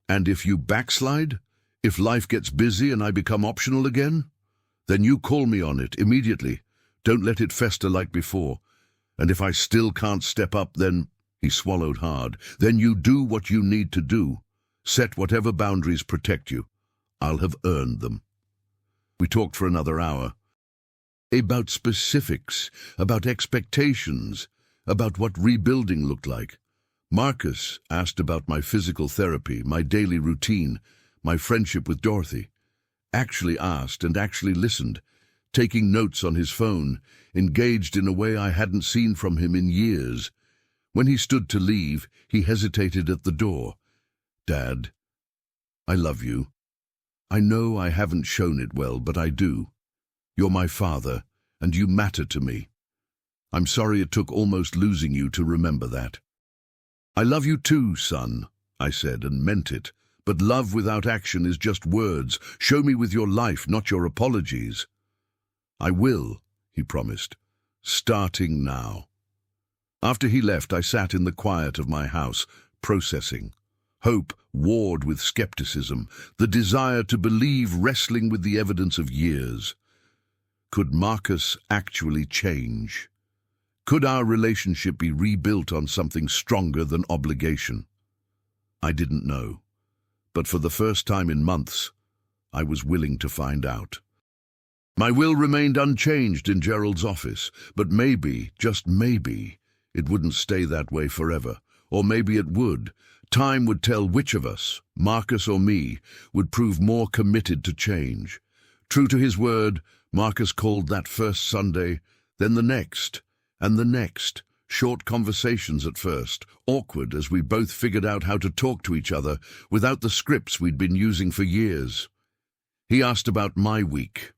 And if you backslide, if life gets busy and I become optional again, then you call me on it immediately. Don't let it fester like before. And if I still can't step up, then, he swallowed hard, then you do what you need to do. Set whatever boundaries protect you. I'll have earned them. We talked for another hour. About specifics, about expectations, about what rebuilding looked like. Marcus asked about my physical therapy, my daily routine, my friendship with Dorothy. Actually asked and actually listened, taking notes on his phone, engaged in a way I hadn't seen from him in years. When he stood to leave, he hesitated at the door. Dad, I love you. I know I haven't shown it well, but I do. You're my father, and you matter to me. I'm sorry it took almost losing you to remember that. I love you too, son, I said, and meant it. But love without action is just words. Show me with your life, not your apologies. I will, he promised, starting now. After he left, I sat in the quiet of my house, processing. Hope warred with skepticism, the desire to believe wrestling with the evidence of years. Could Marcus actually change? Could our relationship be rebuilt on something stronger than obligation? I didn't know, but for the first time in months, I was willing to find out. My will remained unchanged in Gerald's office, but maybe, just maybe, it wouldn't stay that way forever. Or maybe it would. Time would tell which of us, Marcus or me, would prove more committed to change. True to his word, Marcus called that first Sunday, then the next, And the next. Short conversations at first, awkward as we both figured out how to talk to each other without the scripts we'd been using for years. He asked about my week,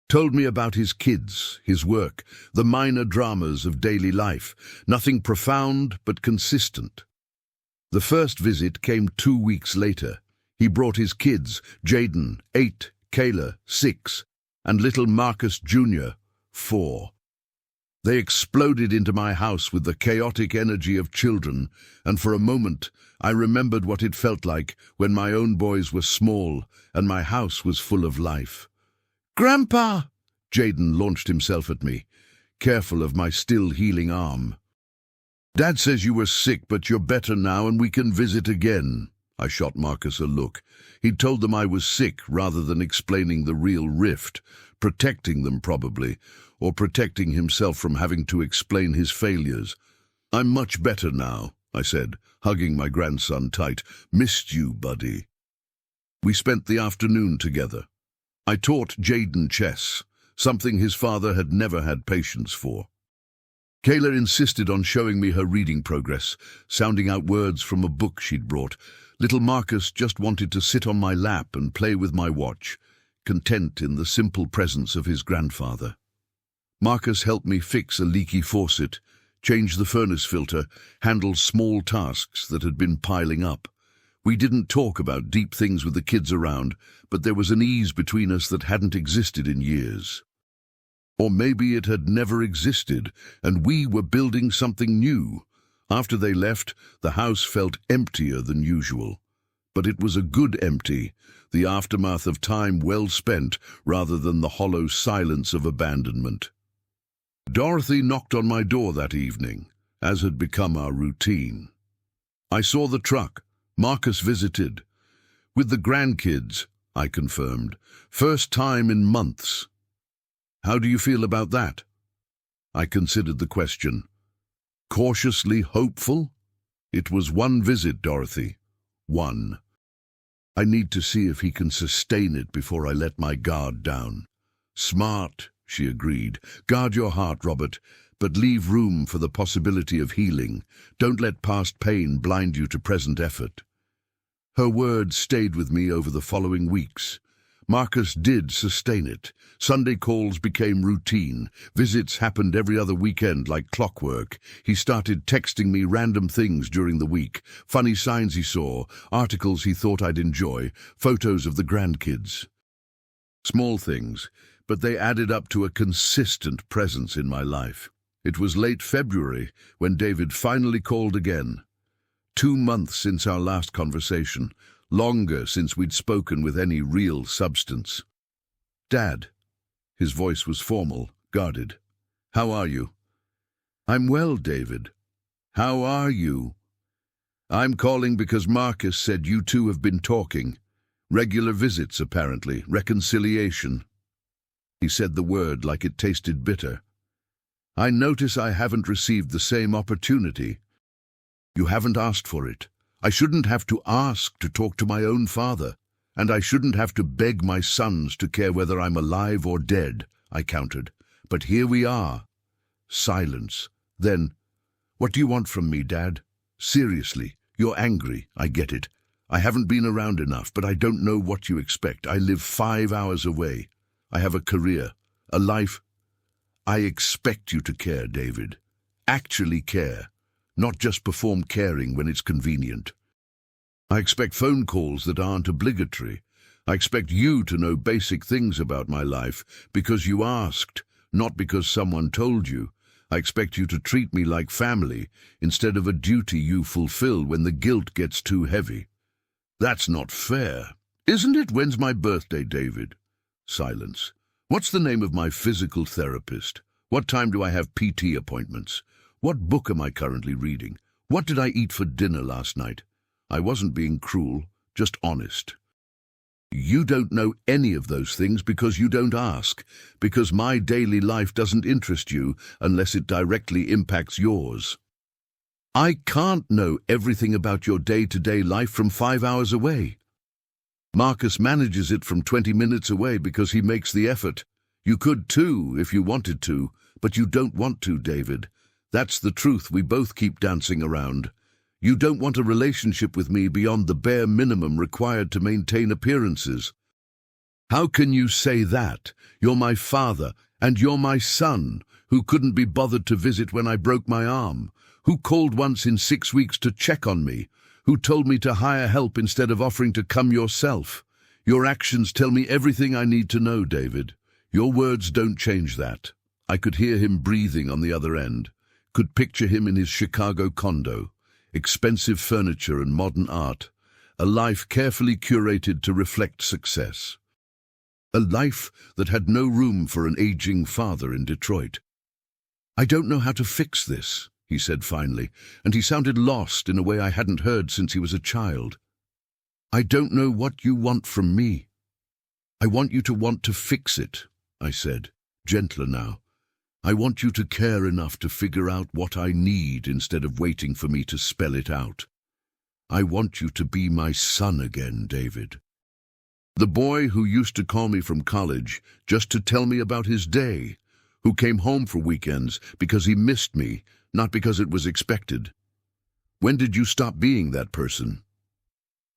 told me about his kids, his work, the minor dramas of daily life, nothing profound but consistent. The first visit came 2 weeks later. He brought his kids, Jaden, 8, Kayla, 6, and little Marcus Jr., 4. They exploded into my house with the chaotic energy of children, and for a moment I remembered what it felt like when my own boys were small and my house was full of life. "Grandpa!" Jaden launched himself at me, careful of my still healing arm. "Dad says you were sick, but you're better now and we can visit again." I shot Marcus a look. He'd told them I was sick rather than explaining the real rift, protecting them probably, or protecting himself from having to explain his failures. "I'm much better now," I said, hugging my grandson tight. "Missed you, buddy." We spent the afternoon together. I taught Jaden chess, something his father had never had patience for. Kayla insisted on showing me her reading progress, sounding out words from a book she'd brought. Little Marcus just wanted to sit on my lap and play with my watch, content in the simple presence of his grandfather. Marcus helped me fix a leaky faucet, change the furnace filter, handle small tasks that had been piling up. We didn't talk about deep things with the kids around, but there was an ease between us that hadn't existed in years. Or maybe it had never existed, and we were building something new. After they left, the house felt emptier than usual. But it was a good empty, the aftermath of time well spent rather than the hollow silence of abandonment. Dorothy knocked on my door that evening, as had become our routine. I saw the truck. Marcus visited. "With the grandkids," I confirmed. "First time in months." "How do you feel about that?" I considered the question. Cautiously hopeful? It was one visit, Dorothy. One. I need to see if he can sustain it before I let my guard down. "Smart," she agreed. "Guard your heart, Robert, but leave room for the possibility of healing. Don't let past pain blind you to present effort." Her words stayed with me over the following weeks. Marcus did sustain it. Sunday calls became routine. Visits happened every other weekend like clockwork. He started texting me random things during the week, funny signs he saw, articles he thought I'd enjoy, photos of the grandkids. Small things, but they added up to a consistent presence in my life. It was late February when David finally called again. 2 months since our last conversation, longer since we'd spoken with any real substance. "Dad." His voice was formal, guarded. "How are you?" "I'm well, David. How are you?" "I'm calling because Marcus said you two have been talking. Regular visits, apparently. Reconciliation." He said the word like it tasted bitter. "I notice I haven't received the same opportunity." "You haven't asked for it. I shouldn't have to ask to talk to my own father, and I shouldn't have to beg my sons to care whether I'm alive or dead," I countered. "But here we are." Silence. Then, "What do you want from me, Dad? Seriously, you're angry, I get it. I haven't been around enough, but I don't know what you expect. I live 5 hours away. I have a career, a life. I expect you to care, David. Actually care. Not just perform caring when it's convenient. I expect phone calls that aren't obligatory. I expect you to know basic things about my life because you asked, not because someone told you. I expect you to treat me like family instead of a duty you fulfill when the guilt gets too heavy. That's not fair. Isn't it? When's my birthday, David? Silence. What's the name of my physical therapist? What time do I have PT appointments? What book am I currently reading? What did I eat for dinner last night? I wasn't being cruel, just honest. You don't know any of those things because you don't ask, because my daily life doesn't interest you unless it directly impacts yours. I can't know everything about your day-to-day life from 5 hours away. Marcus manages it from 20 minutes away because he makes the effort. You could too, if you wanted to, But you don't want to, David. That's the truth we both keep dancing around. You don't want a relationship with me beyond the bare minimum required to maintain appearances. How can you say that? You're my father, and you're my son, who couldn't be bothered to visit when I broke my arm, who called once in 6 weeks to check on me, who told me to hire help instead of offering to come yourself. Your actions tell me everything I need to know, David. Your words don't change that. I could hear him breathing on the other end, could picture him in his Chicago condo, expensive furniture and modern art, a life carefully curated to reflect success. A life that had no room for an aging father in Detroit. I don't know how to fix this, he said finally, and he sounded lost in a way I hadn't heard since he was a child. I don't know what you want from me. I want you to want to fix it, I said, gentler now. I want you to care enough to figure out what I need instead of waiting for me to spell it out. I want you to be my son again, David. The boy who used to call me from college just to tell me about his day, who came home for weekends because he missed me, not because it was expected. When did you stop being that person?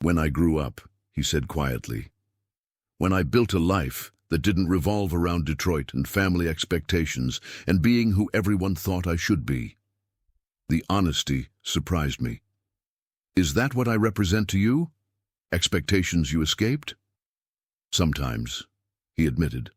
When I grew up, he said quietly. When I built a life that didn't revolve around Detroit and family expectations and being who everyone thought I should be. The honesty surprised me. Is that what I represent to you? Expectations you escaped? Sometimes, he admitted.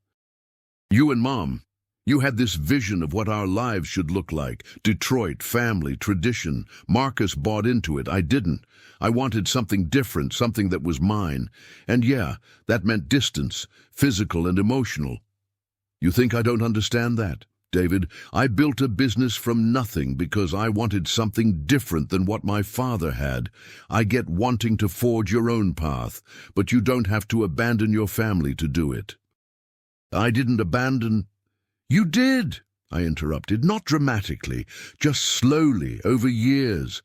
You and Mom, you had this vision of what our lives should look like. Detroit, family, tradition. Marcus bought into it. I didn't. I wanted something different, something that was mine. And yeah, that meant distance, physical and emotional. You think I don't understand that, David? I built a business from nothing because I wanted something different than what my father had. I get wanting to forge your own path, but you don't have to abandon your family to do it. I didn't abandon... You did, I interrupted, not dramatically, just slowly, over years.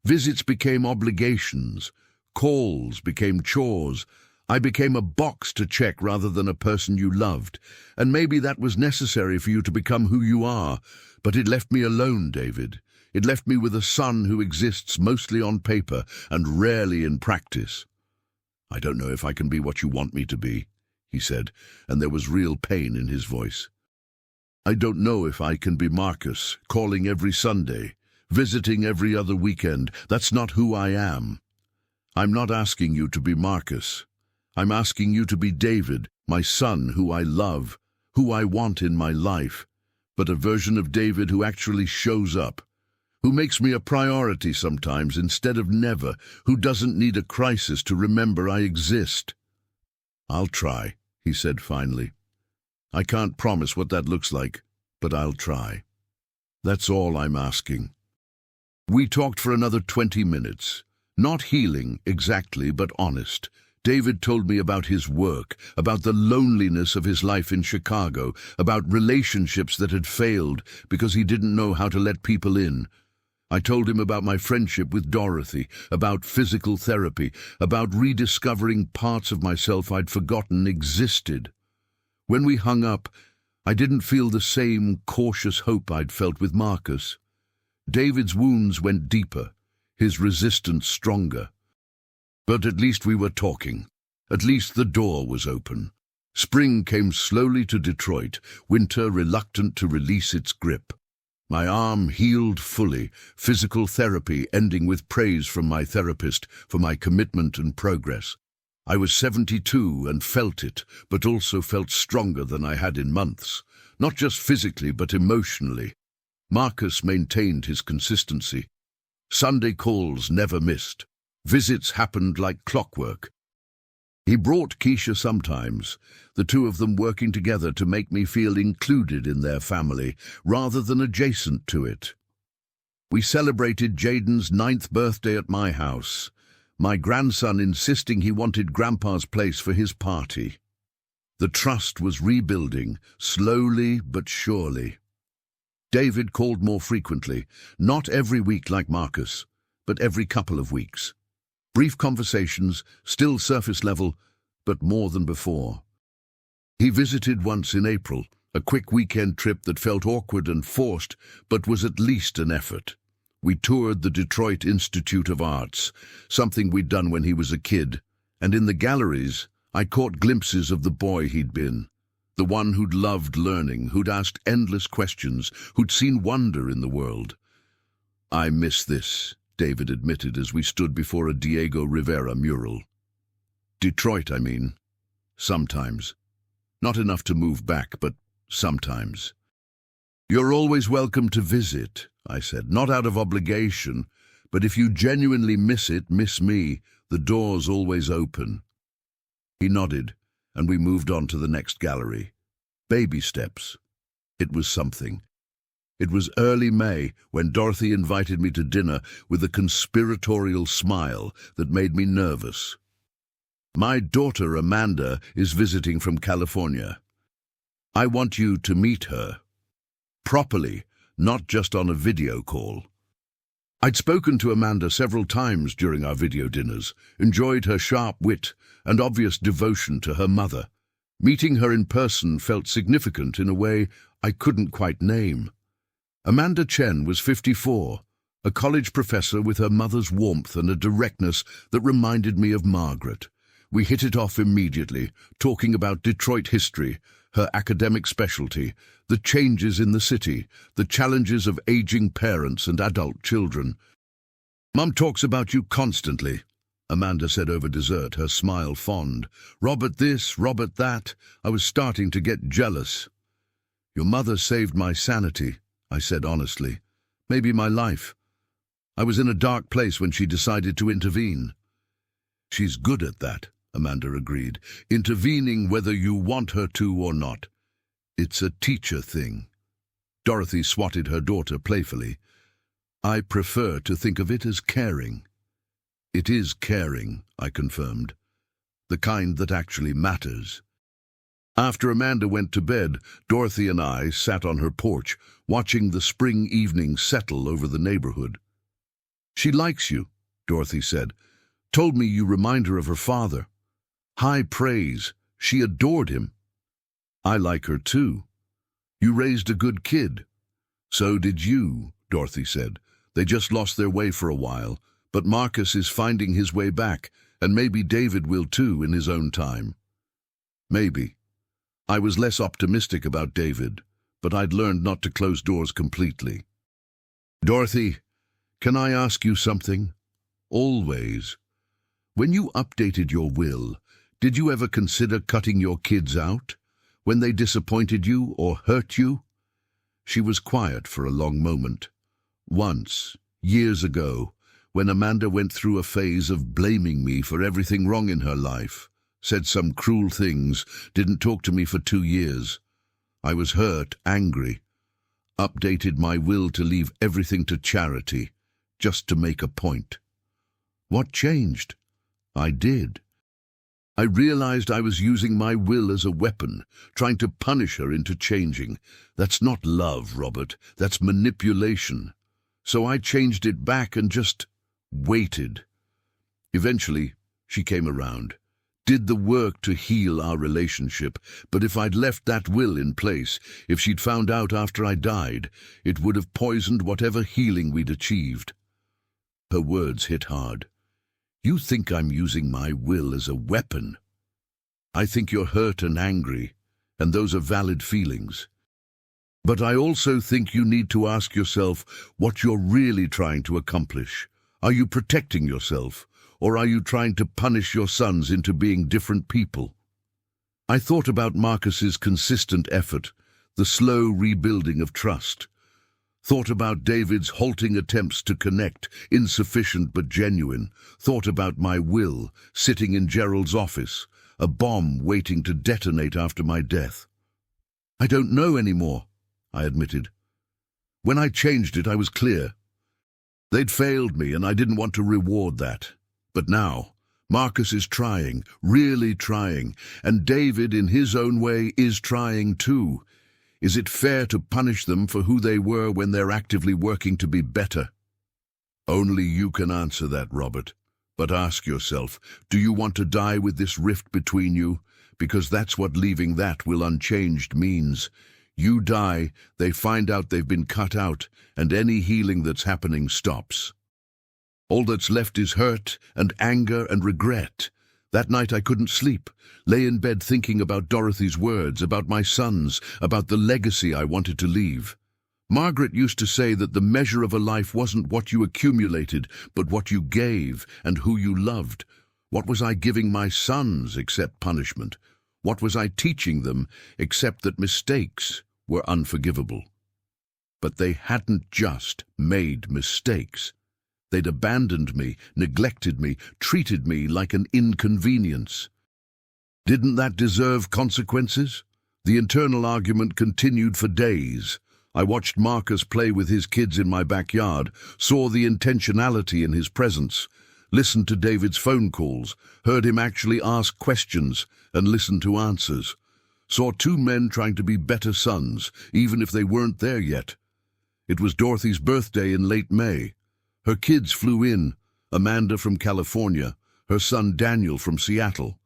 Visits became obligations, calls became chores. I became a box to check rather than a person you loved, and maybe that was necessary for you to become who you are, but it left me alone, David. It left me with a son who exists mostly on paper and rarely in practice. I don't know if I can be what you want me to be, he said, and there was real pain in his voice. I don't know if I can be Marcus, calling every Sunday, visiting every other weekend. That's not who I am. I'm not asking you to be Marcus. I'm asking you to be David, my son who I love, who I want in my life, but a version of David who actually shows up, who makes me a priority sometimes instead of never, who doesn't need a crisis to remember I exist. I'll try, he said finally. I can't promise what that looks like, but I'll try. That's all I'm asking. We talked for another 20 minutes. Not healing, exactly, but honest. David told me about his work, about the loneliness of his life in Chicago, about relationships that had failed because he didn't know how to let people in. I told him about my friendship with Dorothy, about physical therapy, about rediscovering parts of myself I'd forgotten existed. When we hung up, I didn't feel the same cautious hope I'd felt with Marcus. David's wounds went deeper, his resistance stronger. But at least we were talking. At least the door was open. Spring came slowly to Detroit, winter reluctant to release its grip. My arm healed fully, physical therapy ending with praise from my therapist for my commitment and progress. I was 72 and felt it, but also felt stronger than I had in months, not just physically but emotionally. Marcus maintained his consistency. Sunday calls never missed. Visits happened like clockwork. He brought Keisha sometimes, the two of them working together to make me feel included in their family, rather than adjacent to it. We celebrated Jaden's 9th birthday at my house, my grandson insisting he wanted Grandpa's place for his party. The trust was rebuilding, slowly but surely. David called more frequently, not every week like Marcus, but every couple of weeks. Brief conversations, still surface level, but more than before. He visited once in April, A quick weekend trip that felt awkward and forced, but was at least an effort. We toured the Detroit Institute of Arts, something we'd done when he was a kid, and in the galleries, I caught glimpses of the boy he'd been. The one who'd loved learning, who'd asked endless questions, who'd seen wonder in the world. "I miss this," David admitted as we stood before a Diego Rivera mural. "Detroit, I mean. Sometimes. Not enough to move back, but sometimes." "You're always welcome to visit," I said, "not out of obligation, but if you genuinely miss it, miss me, the door's always open." He nodded, and we moved on to the next gallery. Baby steps. It was something. It was early May when Dorothy invited me to dinner with a conspiratorial smile that made me nervous. "My daughter Amanda is visiting from California. I want you to meet her. Properly, not just on a video call." I'd spoken to Amanda several times during our video dinners, enjoyed her sharp wit and obvious devotion to her mother. Meeting her in person felt significant in a way I couldn't quite name. Amanda Chen was 54, a college professor with her mother's warmth and a directness that reminded me of Margaret. We hit it off immediately, talking about Detroit history, her academic specialty, the changes in the city, the challenges of aging parents and adult children. "Mum talks about you constantly," Amanda said over dessert, her smile fond. "Robert this, Robert that." I was starting to get jealous. "Your mother saved my sanity," I said honestly. "Maybe my life. I was in a dark place when she decided to intervene." "She's good at that," Amanda agreed, "intervening whether you want her to or not. It's a teacher thing." Dorothy swatted her daughter playfully. "I prefer to think of it as caring." "It is caring," I confirmed. "The kind that actually matters." After Amanda went to bed, Dorothy and I sat on her porch, watching the spring evening settle over the neighborhood. "She likes you," Dorothy said. "Told me you remind her of her father. High praise. She adored him." "I like her too. You raised a good kid." "So did you," Dorothy said. "They just lost their way for a while, but Marcus is finding his way back, and maybe David will too in his own time." Maybe. I was less optimistic about David, but I'd learned not to close doors completely. "Dorothy, can I ask you something?" "Always." "When you updated your will, did you ever consider cutting your kids out? When they disappointed you or hurt you?" She was quiet for a long moment. "Once, years ago, when Amanda went through a phase of blaming me for everything wrong in her life, said some cruel things, didn't talk to me for 2 years. I was hurt, angry. Updated my will to leave everything to charity, just to make a point. What changed? I did. I realized I was using my will as a weapon, trying to punish her into changing. That's not love, Robert. That's manipulation. So I changed it back and just waited. Eventually, she came around, did the work to heal our relationship, but if I'd left that will in place, if she'd found out after I died, it would have poisoned whatever healing we'd achieved. Her words hit hard. "You think I'm using my will as a weapon? I think you're hurt and angry, and those are valid feelings. But I also think you need to ask yourself what you're really trying to accomplish. Are you protecting yourself, or are you trying to punish your sons into being different people?" I thought about Marcus's consistent effort, the slow rebuilding of trust. Thought about David's halting attempts to connect, insufficient but genuine. Thought about my will, sitting in Gerald's office, a bomb waiting to detonate after my death. "I don't know anymore," I admitted. "When I changed it, I was clear. They'd failed me, and I didn't want to reward that. But now, Marcus is trying, really trying, and David, in his own way, is trying too. Is it fair to punish them for who they were when they're actively working to be better?" "Only you can answer that, Robert. But ask yourself, do you want to die with this rift between you? Because that's what leaving that will unchanged means. You die, they find out they've been cut out, and any healing that's happening stops. All that's left is hurt and anger and regret. That night I couldn't sleep, lay in bed thinking about Dorothy's words, about my sons, about the legacy I wanted to leave. Margaret used to say that the measure of a life wasn't what you accumulated, but what you gave and who you loved. What was I giving my sons except punishment? What was I teaching them except that mistakes were unforgivable? But they hadn't just made mistakes. They'd abandoned me, neglected me, treated me like an inconvenience. Didn't that deserve consequences? The internal argument continued for days. I watched Marcus play with his kids in my backyard, saw the intentionality in his presence, listened to David's phone calls, heard him actually ask questions and listen to answers. Saw two men trying to be better sons, even if they weren't there yet. It was Dorothy's birthday in late May. Her kids flew in, Amanda from California, her son Daniel from Seattle.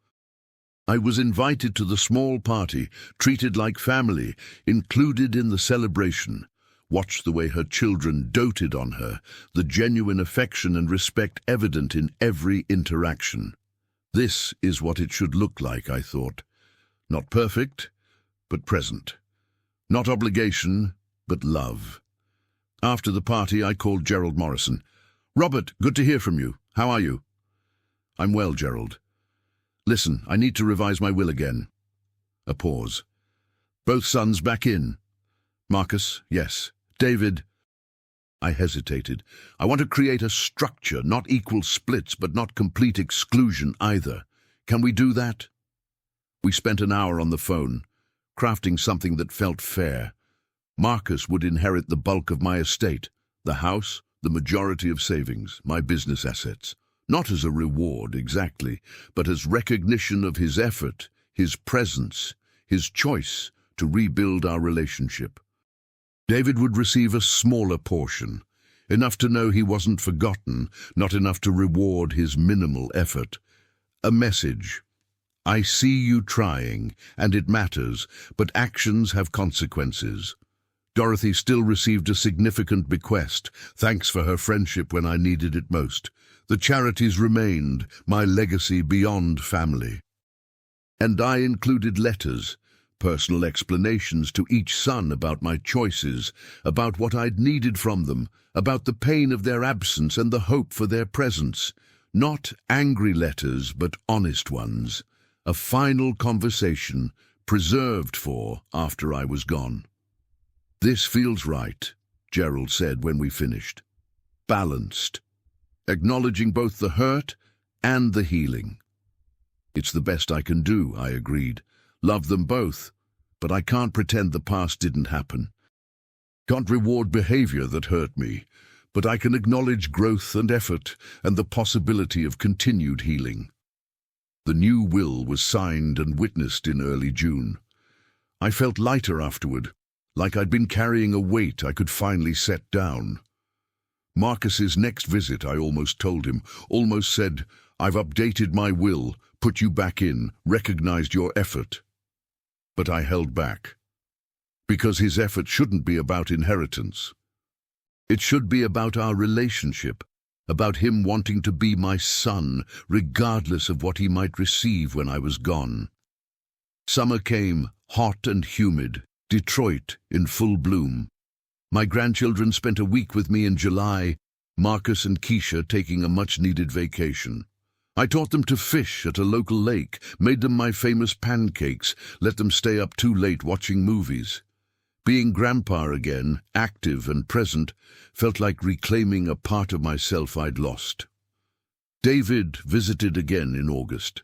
I was invited to the small party, treated like family, included in the celebration. Watched the way her children doted on her, the genuine affection and respect evident in every interaction. This is what it should look like, I thought. Not perfect, but present. Not obligation, but love. After the party, I called Gerald Morrison. "Robert, good to hear from you. How are you?" "I'm well, Gerald. Listen, I need to revise my will again." A pause. "Both sons back in?" "Marcus, yes. David?" I hesitated. "I want to create a structure, not equal splits, but not complete exclusion either. Can we do that?" We spent an hour on the phone, crafting something that felt fair. Marcus would inherit the bulk of my estate, the house, the majority of savings, my business assets. Not as a reward, exactly, but as recognition of his effort, his presence, his choice to rebuild our relationship. David would receive a smaller portion, enough to know he wasn't forgotten, not enough to reward his minimal effort. A message. I see you trying, and it matters, but actions have consequences. Dorothy still received a significant bequest, thanks for her friendship when I needed it most. The charities remained, my legacy beyond family. And I included letters, personal explanations to each son about my choices, about what I'd needed from them, about the pain of their absence and the hope for their presence. Not angry letters, but honest ones. A final conversation, preserved for after I was gone. "This feels right," Gerald said when we finished. "Balanced. Acknowledging both the hurt and the healing." "It's the best I can do," I agreed. "Love them both, but I can't pretend the past didn't happen. Can't reward behavior that hurt me, but I can acknowledge growth and effort and the possibility of continued healing." The new will was signed and witnessed in early June. I felt lighter afterward, like I'd been carrying a weight I could finally set down. Marcus's next visit, I almost told him, almost said, "I've updated my will, put you back in, recognized your effort." But I held back. Because his effort shouldn't be about inheritance. It should be about our relationship, about him wanting to be my son, regardless of what he might receive when I was gone. Summer came, hot and humid, Detroit in full bloom. My grandchildren spent a week with me in July, Marcus and Keisha taking a much-needed vacation. I taught them to fish at a local lake, made them my famous pancakes, let them stay up too late watching movies. Being grandpa again, active and present, felt like reclaiming a part of myself I'd lost. David visited again in August.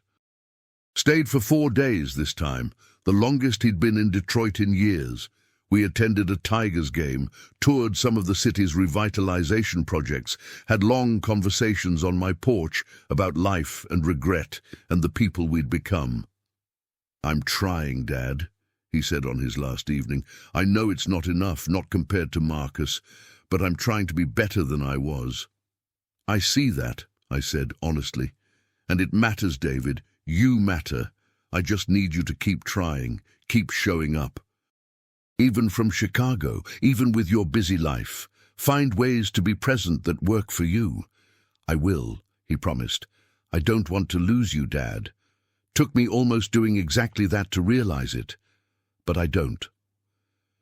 Stayed for 4 days this time, the longest he'd been in Detroit in years. We attended a Tigers game, toured some of the city's revitalization projects, had long conversations on my porch about life and regret and the people we'd become. "I'm trying, Dad," he said on his last evening. "I know it's not enough, not compared to Marcus, but I'm trying to be better than I was." "I see that," I said honestly. "And it matters, David. You matter. I just need you to keep trying, keep showing up." Even from Chicago, even with your busy life. Find ways to be present that work for you. I will, he promised. I don't want to lose you, Dad. Took me almost doing exactly that to realize it. But I don't.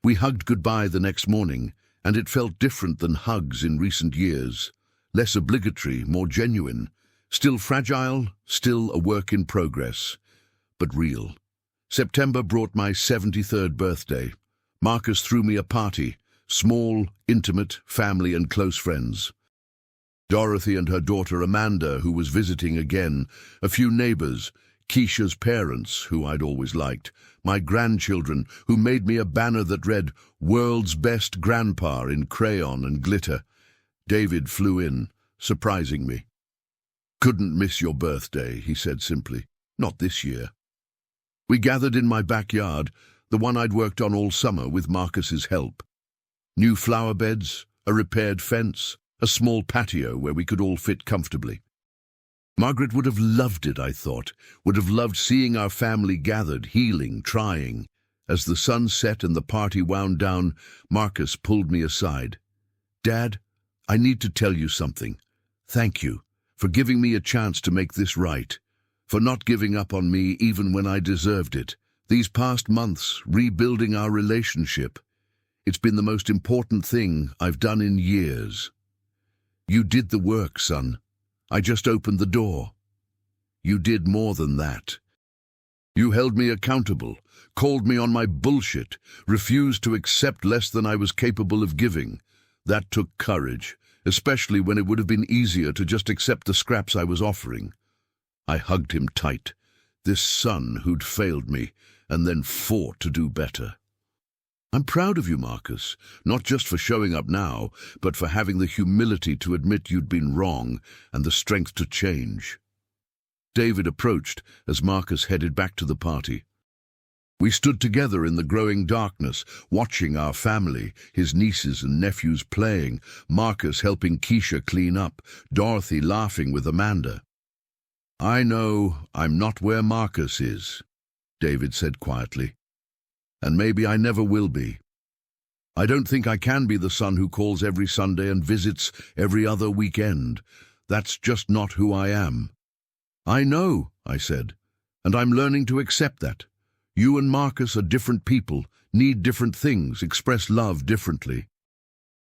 We hugged goodbye the next morning, and it felt different than hugs in recent years. Less obligatory, more genuine. Still fragile, still a work in progress, but real. September brought my 73rd birthday. Marcus threw me a party, small, intimate, family and close friends. Dorothy and her daughter Amanda, who was visiting again, a few neighbors, Keisha's parents, who I'd always liked, my grandchildren, who made me a banner that read, "World's Best Grandpa" in crayon and glitter. David flew in, surprising me. "Couldn't miss your birthday," he said simply. "Not this year." We gathered in my backyard, the one I'd worked on all summer with Marcus's help. New flower beds, a repaired fence, a small patio where we could all fit comfortably. Margaret would have loved it, I thought, would have loved seeing our family gathered, healing, trying. As the sun set and the party wound down, Marcus pulled me aside. "Dad, I need to tell you something. Thank you for giving me a chance to make this right, for not giving up on me even when I deserved it. These past months, rebuilding our relationship, it's been the most important thing I've done in years. You did the work, son. I just opened the door. You did more than that. You held me accountable, called me on my bullshit, refused to accept less than I was capable of giving. That took courage, especially when it would have been easier to just accept the scraps I was offering." I hugged him tight, this son who'd failed me and then fought to do better. "I'm proud of you, Marcus, not just for showing up now, but for having the humility to admit you'd been wrong and the strength to change." David approached as Marcus headed back to the party. We stood together in the growing darkness, watching our family, his nieces and nephews playing, Marcus helping Keisha clean up, Dorothy laughing with Amanda. "I know I'm not where Marcus is," David said quietly. "And maybe I never will be. I don't think I can be the son who calls every Sunday and visits every other weekend. That's just not who I am." "I know," I said, "and I'm learning to accept that. You and Marcus are different people, need different things, express love differently.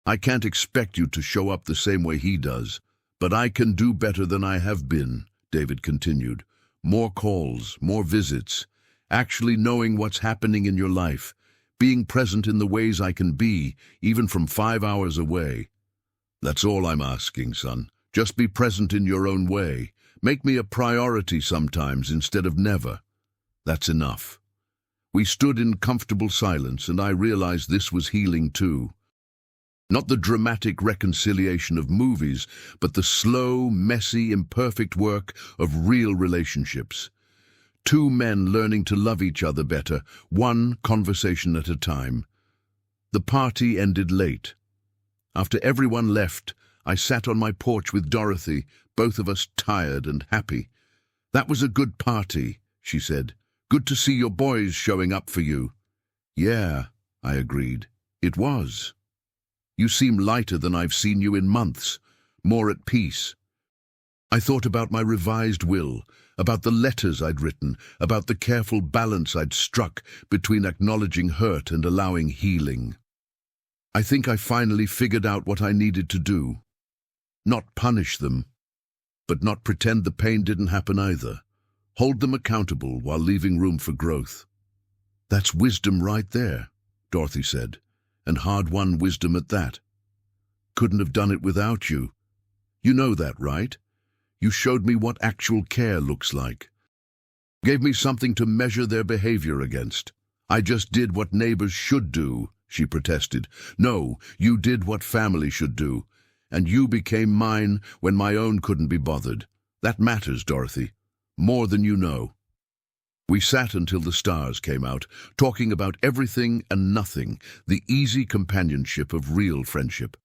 I can't expect you to show up the same way he does, but I can do better than I have been," David continued. "More calls, more visits, actually knowing what's happening in your life, being present in the ways I can be, even from 5 hours away. That's all I'm asking, son. Just be present in your own way. Make me a priority sometimes instead of never. That's enough." We stood in comfortable silence, and I realized this was healing too. Not the dramatic reconciliation of movies, but the slow, messy, imperfect work of real relationships. Two men learning to love each other better, one conversation at a time. The party ended late. After everyone left, I sat on my porch with Dorothy, both of us tired and happy. "That was a good party," she said. "Good to see your boys showing up for you." "Yeah," I agreed. "It was. You seem lighter than I've seen you in months, more at peace." I thought about my revised will, about the letters I'd written, about the careful balance I'd struck between acknowledging hurt and allowing healing. I think I finally figured out what I needed to do. Not punish them, but not pretend the pain didn't happen either. Hold them accountable while leaving room for growth. "That's wisdom right there," Dorothy said, "and hard-won wisdom at that. Couldn't have done it without you. You know that, right? You showed me what actual care looks like. Gave me something to measure their behavior against. I just did what neighbors should do," she protested. "No, you did what family should do, and you became mine when my own couldn't be bothered. That matters, Dorothy. More than you know." We sat until the stars came out, talking about everything and nothing, the easy companionship of real friendship.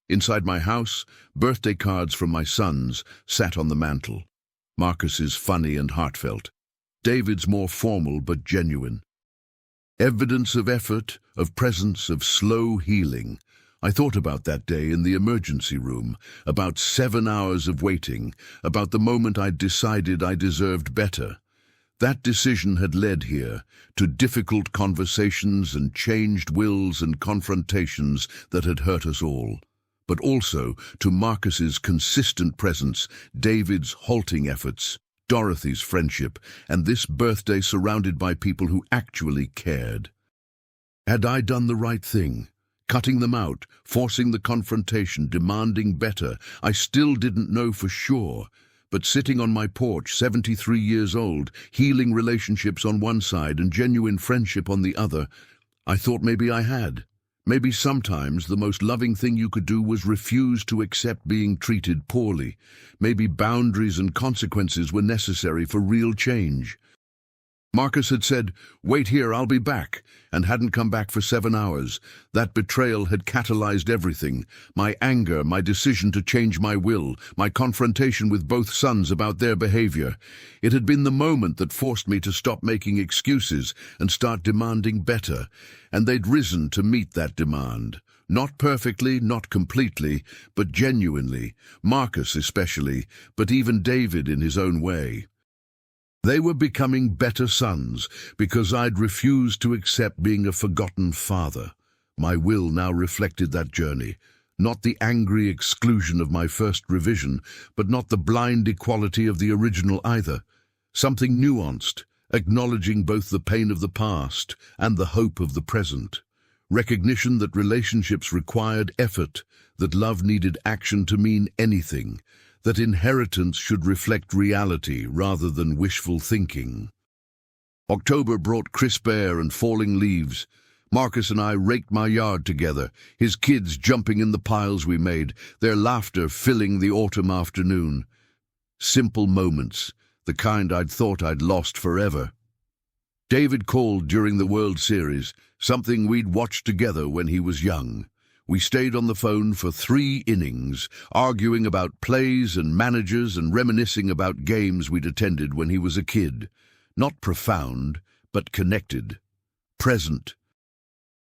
Inside my house, birthday cards from my sons sat on the mantel. Marcus's funny and heartfelt. David's more formal but genuine. Evidence of effort, of presence, of slow healing. I thought about that day in the emergency room, about 7 hours of waiting, about the moment I'd decided I deserved better. That decision had led here, to difficult conversations and changed wills and confrontations that had hurt us all. But also to Marcus's consistent presence, David's halting efforts, Dorothy's friendship, and this birthday surrounded by people who actually cared. Had I done the right thing? Cutting them out, forcing the confrontation, demanding better? I still didn't know for sure. But sitting on my porch, 73 years old, healing relationships on one side and genuine friendship on the other, I thought maybe I had. Maybe sometimes the most loving thing you could do was refuse to accept being treated poorly. Maybe boundaries and consequences were necessary for real change. Marcus had said, "Wait here, I'll be back," and hadn't come back for 7 hours. That betrayal had catalyzed everything. My anger, my decision to change my will, my confrontation with both sons about their behavior. It had been the moment that forced me to stop making excuses and start demanding better. And they'd risen to meet that demand. Not perfectly, not completely, but genuinely. Marcus especially, but even David in his own way. They were becoming better sons because I'd refused to accept being a forgotten father. My will now reflected that journey. Not the angry exclusion of my first revision, but not the blind equality of the original either. Something nuanced, acknowledging both the pain of the past and the hope of the present. Recognition that relationships required effort, that love needed action to mean anything, that inheritance should reflect reality rather than wishful thinking. October brought crisp air and falling leaves. Marcus and I raked my yard together, his kids jumping in the piles we made, their laughter filling the autumn afternoon. Simple moments, the kind I'd thought I'd lost forever. David called during the World Series, something we'd watched together when he was young. We stayed on the phone for 3 innings, arguing about plays and managers and reminiscing about games we'd attended when he was a kid. Not profound, but connected. Present.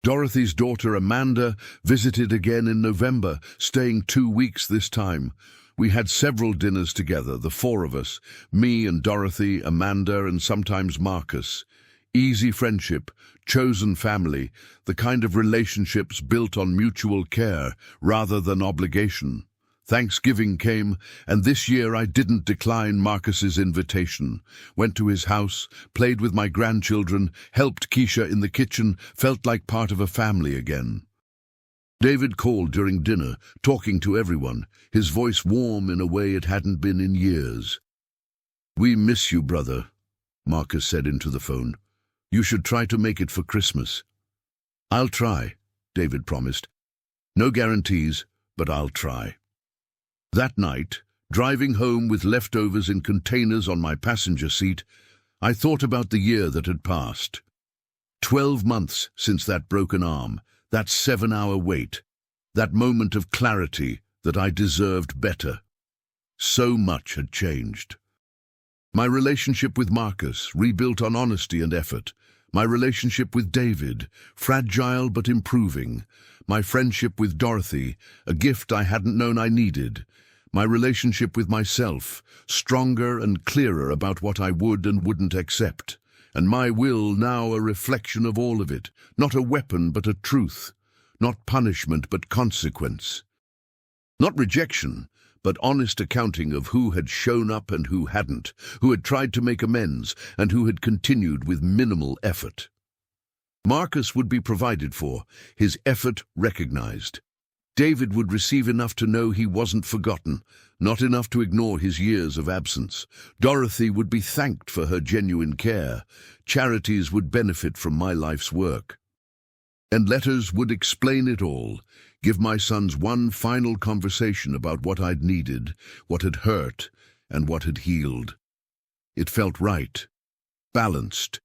Dorothy's daughter Amanda visited again in November, staying 2 weeks this time. We had several dinners together, the 4 of us, me and Dorothy, Amanda, and sometimes Marcus. Easy friendship, chosen family, the kind of relationships built on mutual care rather than obligation. Thanksgiving came, and this year I didn't decline Marcus's invitation. Went to his house, played with my grandchildren, helped Keisha in the kitchen, felt like part of a family again. David called during dinner, talking to everyone, his voice warm in a way it hadn't been in years. "We miss you, brother," Marcus said into the phone. "You should try to make it for Christmas." "I'll try," David promised. "No guarantees, but I'll try." That night, driving home with leftovers in containers on my passenger seat, I thought about the year that had passed. 12 months since that broken arm, that 7-hour wait, that moment of clarity that I deserved better. So much had changed. My relationship with Marcus, rebuilt on honesty and effort. My relationship with David, fragile but improving. My friendship with Dorothy, a gift I hadn't known I needed. My relationship with myself, stronger and clearer about what I would and wouldn't accept. And my will now a reflection of all of it, not a weapon but a truth. Not punishment but consequence. Not rejection, but honest accounting of who had shown up and who hadn't, who had tried to make amends and who had continued with minimal effort. Marcus would be provided for, his effort recognized. David would receive enough to know he wasn't forgotten, not enough to ignore his years of absence. Dorothy would be thanked for her genuine care. Charities would benefit from my life's work. And letters would explain it all, give my sons one final conversation about what I'd needed, what had hurt, and what had healed. It felt right, balanced,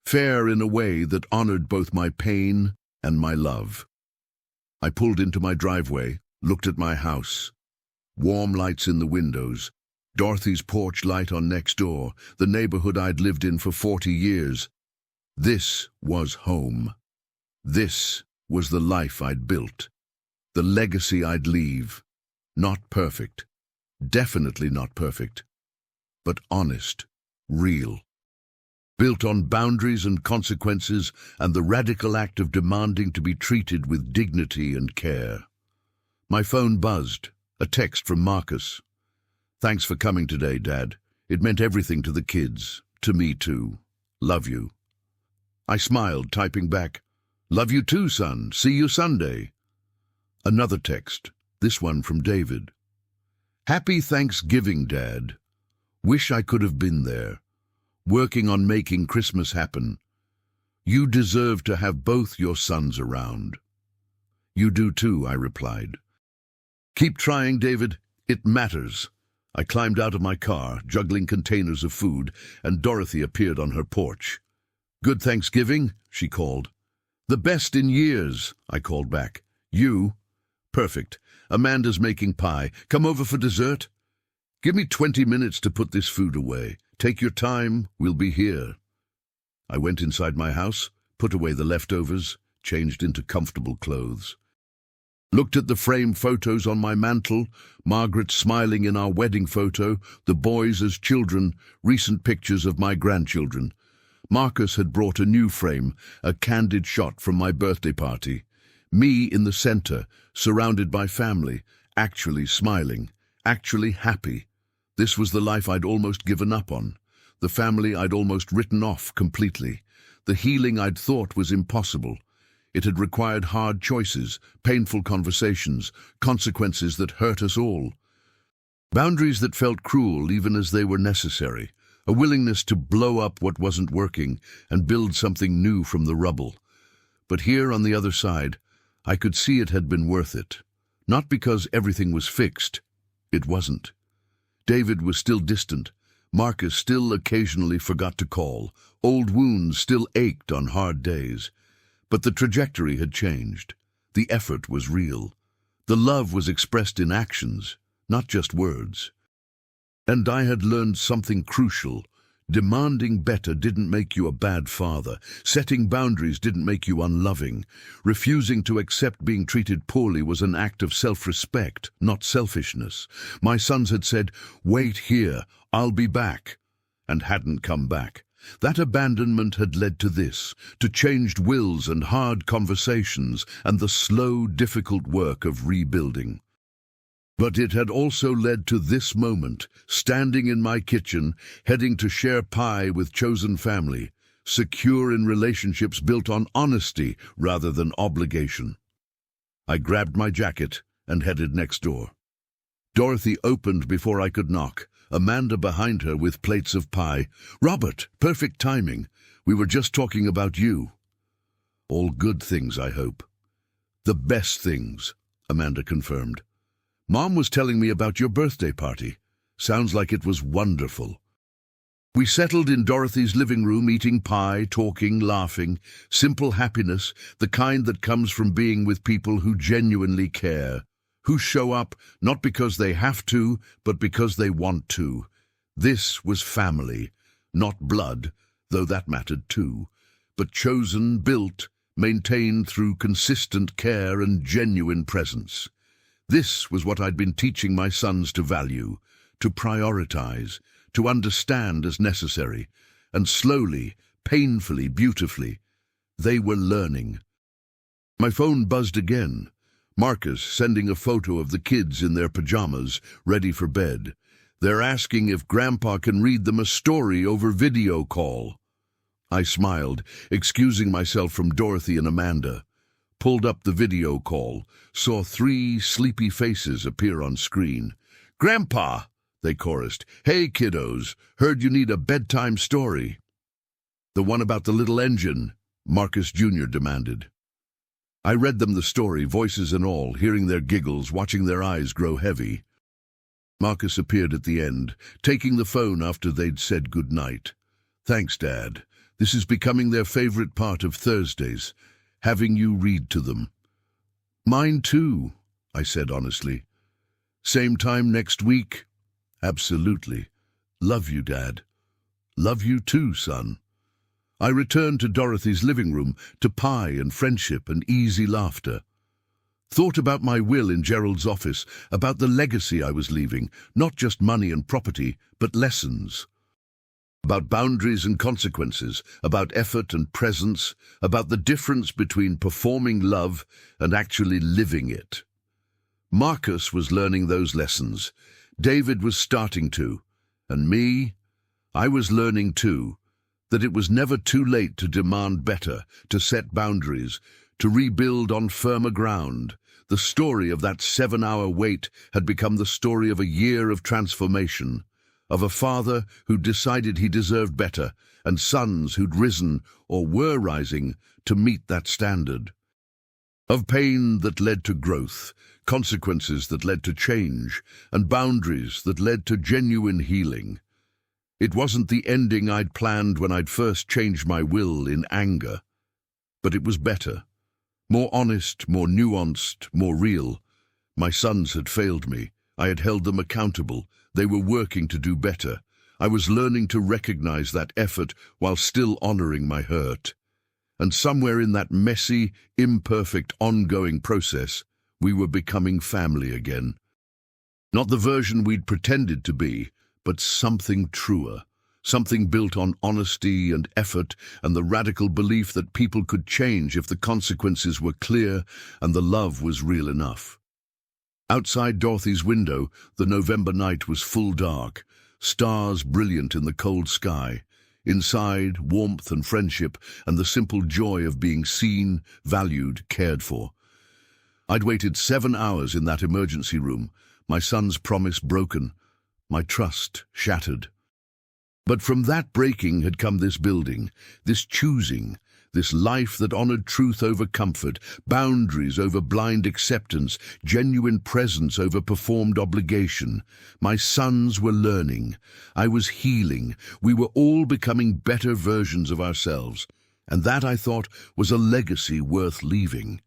fair in a way that honored both my pain and my love. I pulled into my driveway, looked at my house. Warm lights in the windows, Dorothy's porch light on next door, the neighborhood I'd lived in for 40 years. This was home. This was the life I'd built, the legacy I'd leave. Not perfect, definitely not perfect, but honest, real. Built on boundaries and consequences and the radical act of demanding to be treated with dignity and care. My phone buzzed, a text from Marcus. "Thanks for coming today, Dad. It meant everything to the kids, to me too. Love you." I smiled, typing back, "Love you too, son. See you Sunday." Another text, this one from David. "Happy Thanksgiving, Dad. Wish I could have been there. Working on making Christmas happen. You deserve to have both your sons around." "You do too," I replied. "Keep trying, David. It matters." I climbed out of my car, juggling containers of food, and Dorothy appeared on her porch. "Good Thanksgiving?" she called. "The best in years," I called back. "You?" "Perfect. Amanda's making pie. Come over for dessert?" "Give me 20 minutes to put this food away. Take your time, we'll be here." I went inside my house, put away the leftovers, changed into comfortable clothes. Looked at the framed photos on my mantel, Margaret smiling in our wedding photo, the boys as children, recent pictures of my grandchildren. Marcus had brought a new frame, a candid shot from my birthday party. Me in the center, surrounded by family, actually smiling, actually happy. This was the life I'd almost given up on, the family I'd almost written off completely, the healing I'd thought was impossible. It had required hard choices, painful conversations, consequences that hurt us all. Boundaries that felt cruel even as they were necessary, a willingness to blow up what wasn't working and build something new from the rubble. But here on the other side, I could see it had been worth it. Not because everything was fixed. It wasn't. David was still distant. Marcus still occasionally forgot to call. Old wounds still ached on hard days. But the trajectory had changed. The effort was real. The love was expressed in actions, not just words. And I had learned something crucial. Demanding better didn't make you a bad father. Setting boundaries didn't make you unloving. Refusing to accept being treated poorly was an act of self-respect, not selfishness. My sons had said, "Wait here, I'll be back," and hadn't come back. That abandonment had led to this, to changed wills and hard conversations and the slow, difficult work of rebuilding. But it had also led to this moment, standing in my kitchen, heading to share pie with chosen family, secure in relationships built on honesty rather than obligation. I grabbed my jacket and headed next door. Dorothy opened before I could knock, Amanda behind her with plates of pie. "Robert, perfect timing. We were just talking about you." "All good things, I hope." "The best things," Amanda confirmed. "Mom was telling me about your birthday party. Sounds like it was wonderful." We settled in Dorothy's living room, eating pie, talking, laughing. Simple happiness, the kind that comes from being with people who genuinely care, who show up not because they have to, but because they want to. This was family, not blood, though that mattered too, but chosen, built, maintained through consistent care and genuine presence. This was what I'd been teaching my sons to value, to prioritize, to understand as necessary, and slowly, painfully, beautifully, they were learning. My phone buzzed again. Marcus sending a photo of the kids in their pajamas, ready for bed. They're asking if Grandpa can read them a story over video call. I smiled, excusing myself from Dorothy and Amanda. Pulled up the video call, saw 3 sleepy faces appear on screen. "Grandpa!" they chorused. "Hey, kiddos, heard you need a bedtime story." "The one about the little engine?" Marcus Jr. demanded. I read them the story, voices and all, hearing their giggles, watching their eyes grow heavy. Marcus appeared at the end, taking the phone after they'd said goodnight. "Thanks, Dad. This is becoming their favorite part of Thursdays, having you read to them." "Mine too," I said honestly. "Same time next week?" "Absolutely. Love you, Dad." "Love you too, son." I returned to Dorothy's living room, to pie and friendship and easy laughter. Thought about my will in Gerald's office, about the legacy I was leaving, not just money and property, but lessons. About boundaries and consequences, about effort and presence, about the difference between performing love and actually living it. Marcus was learning those lessons. David was starting to. And me? I was learning too, that it was never too late to demand better, to set boundaries, to rebuild on firmer ground. The story of that 7-hour wait had become the story of a year of transformation, of a father who decided he deserved better, and sons who'd risen, or were rising, to meet that standard. Of pain that led to growth, consequences that led to change, and boundaries that led to genuine healing. It wasn't the ending I'd planned when I'd first changed my will in anger. But it was better. More honest, more nuanced, more real. My sons had failed me. I had held them accountable. They were working to do better. I was learning to recognize that effort while still honoring my hurt. And somewhere in that messy, imperfect, ongoing process, we were becoming family again. Not the version we'd pretended to be, but something truer. Something built on honesty and effort and the radical belief that people could change if the consequences were clear and the love was real enough. Outside Dorothy's window, the November night was full dark, stars brilliant in the cold sky. Inside, warmth and friendship and the simple joy of being seen, valued, cared for. I'd waited 7 hours in that emergency room, my son's promise broken, my trust shattered. But from that breaking had come this building, this choosing, this life that honored truth over comfort, boundaries over blind acceptance, genuine presence over performed obligation. My sons were learning. I was healing. We were all becoming better versions of ourselves. And that, I thought, was a legacy worth leaving.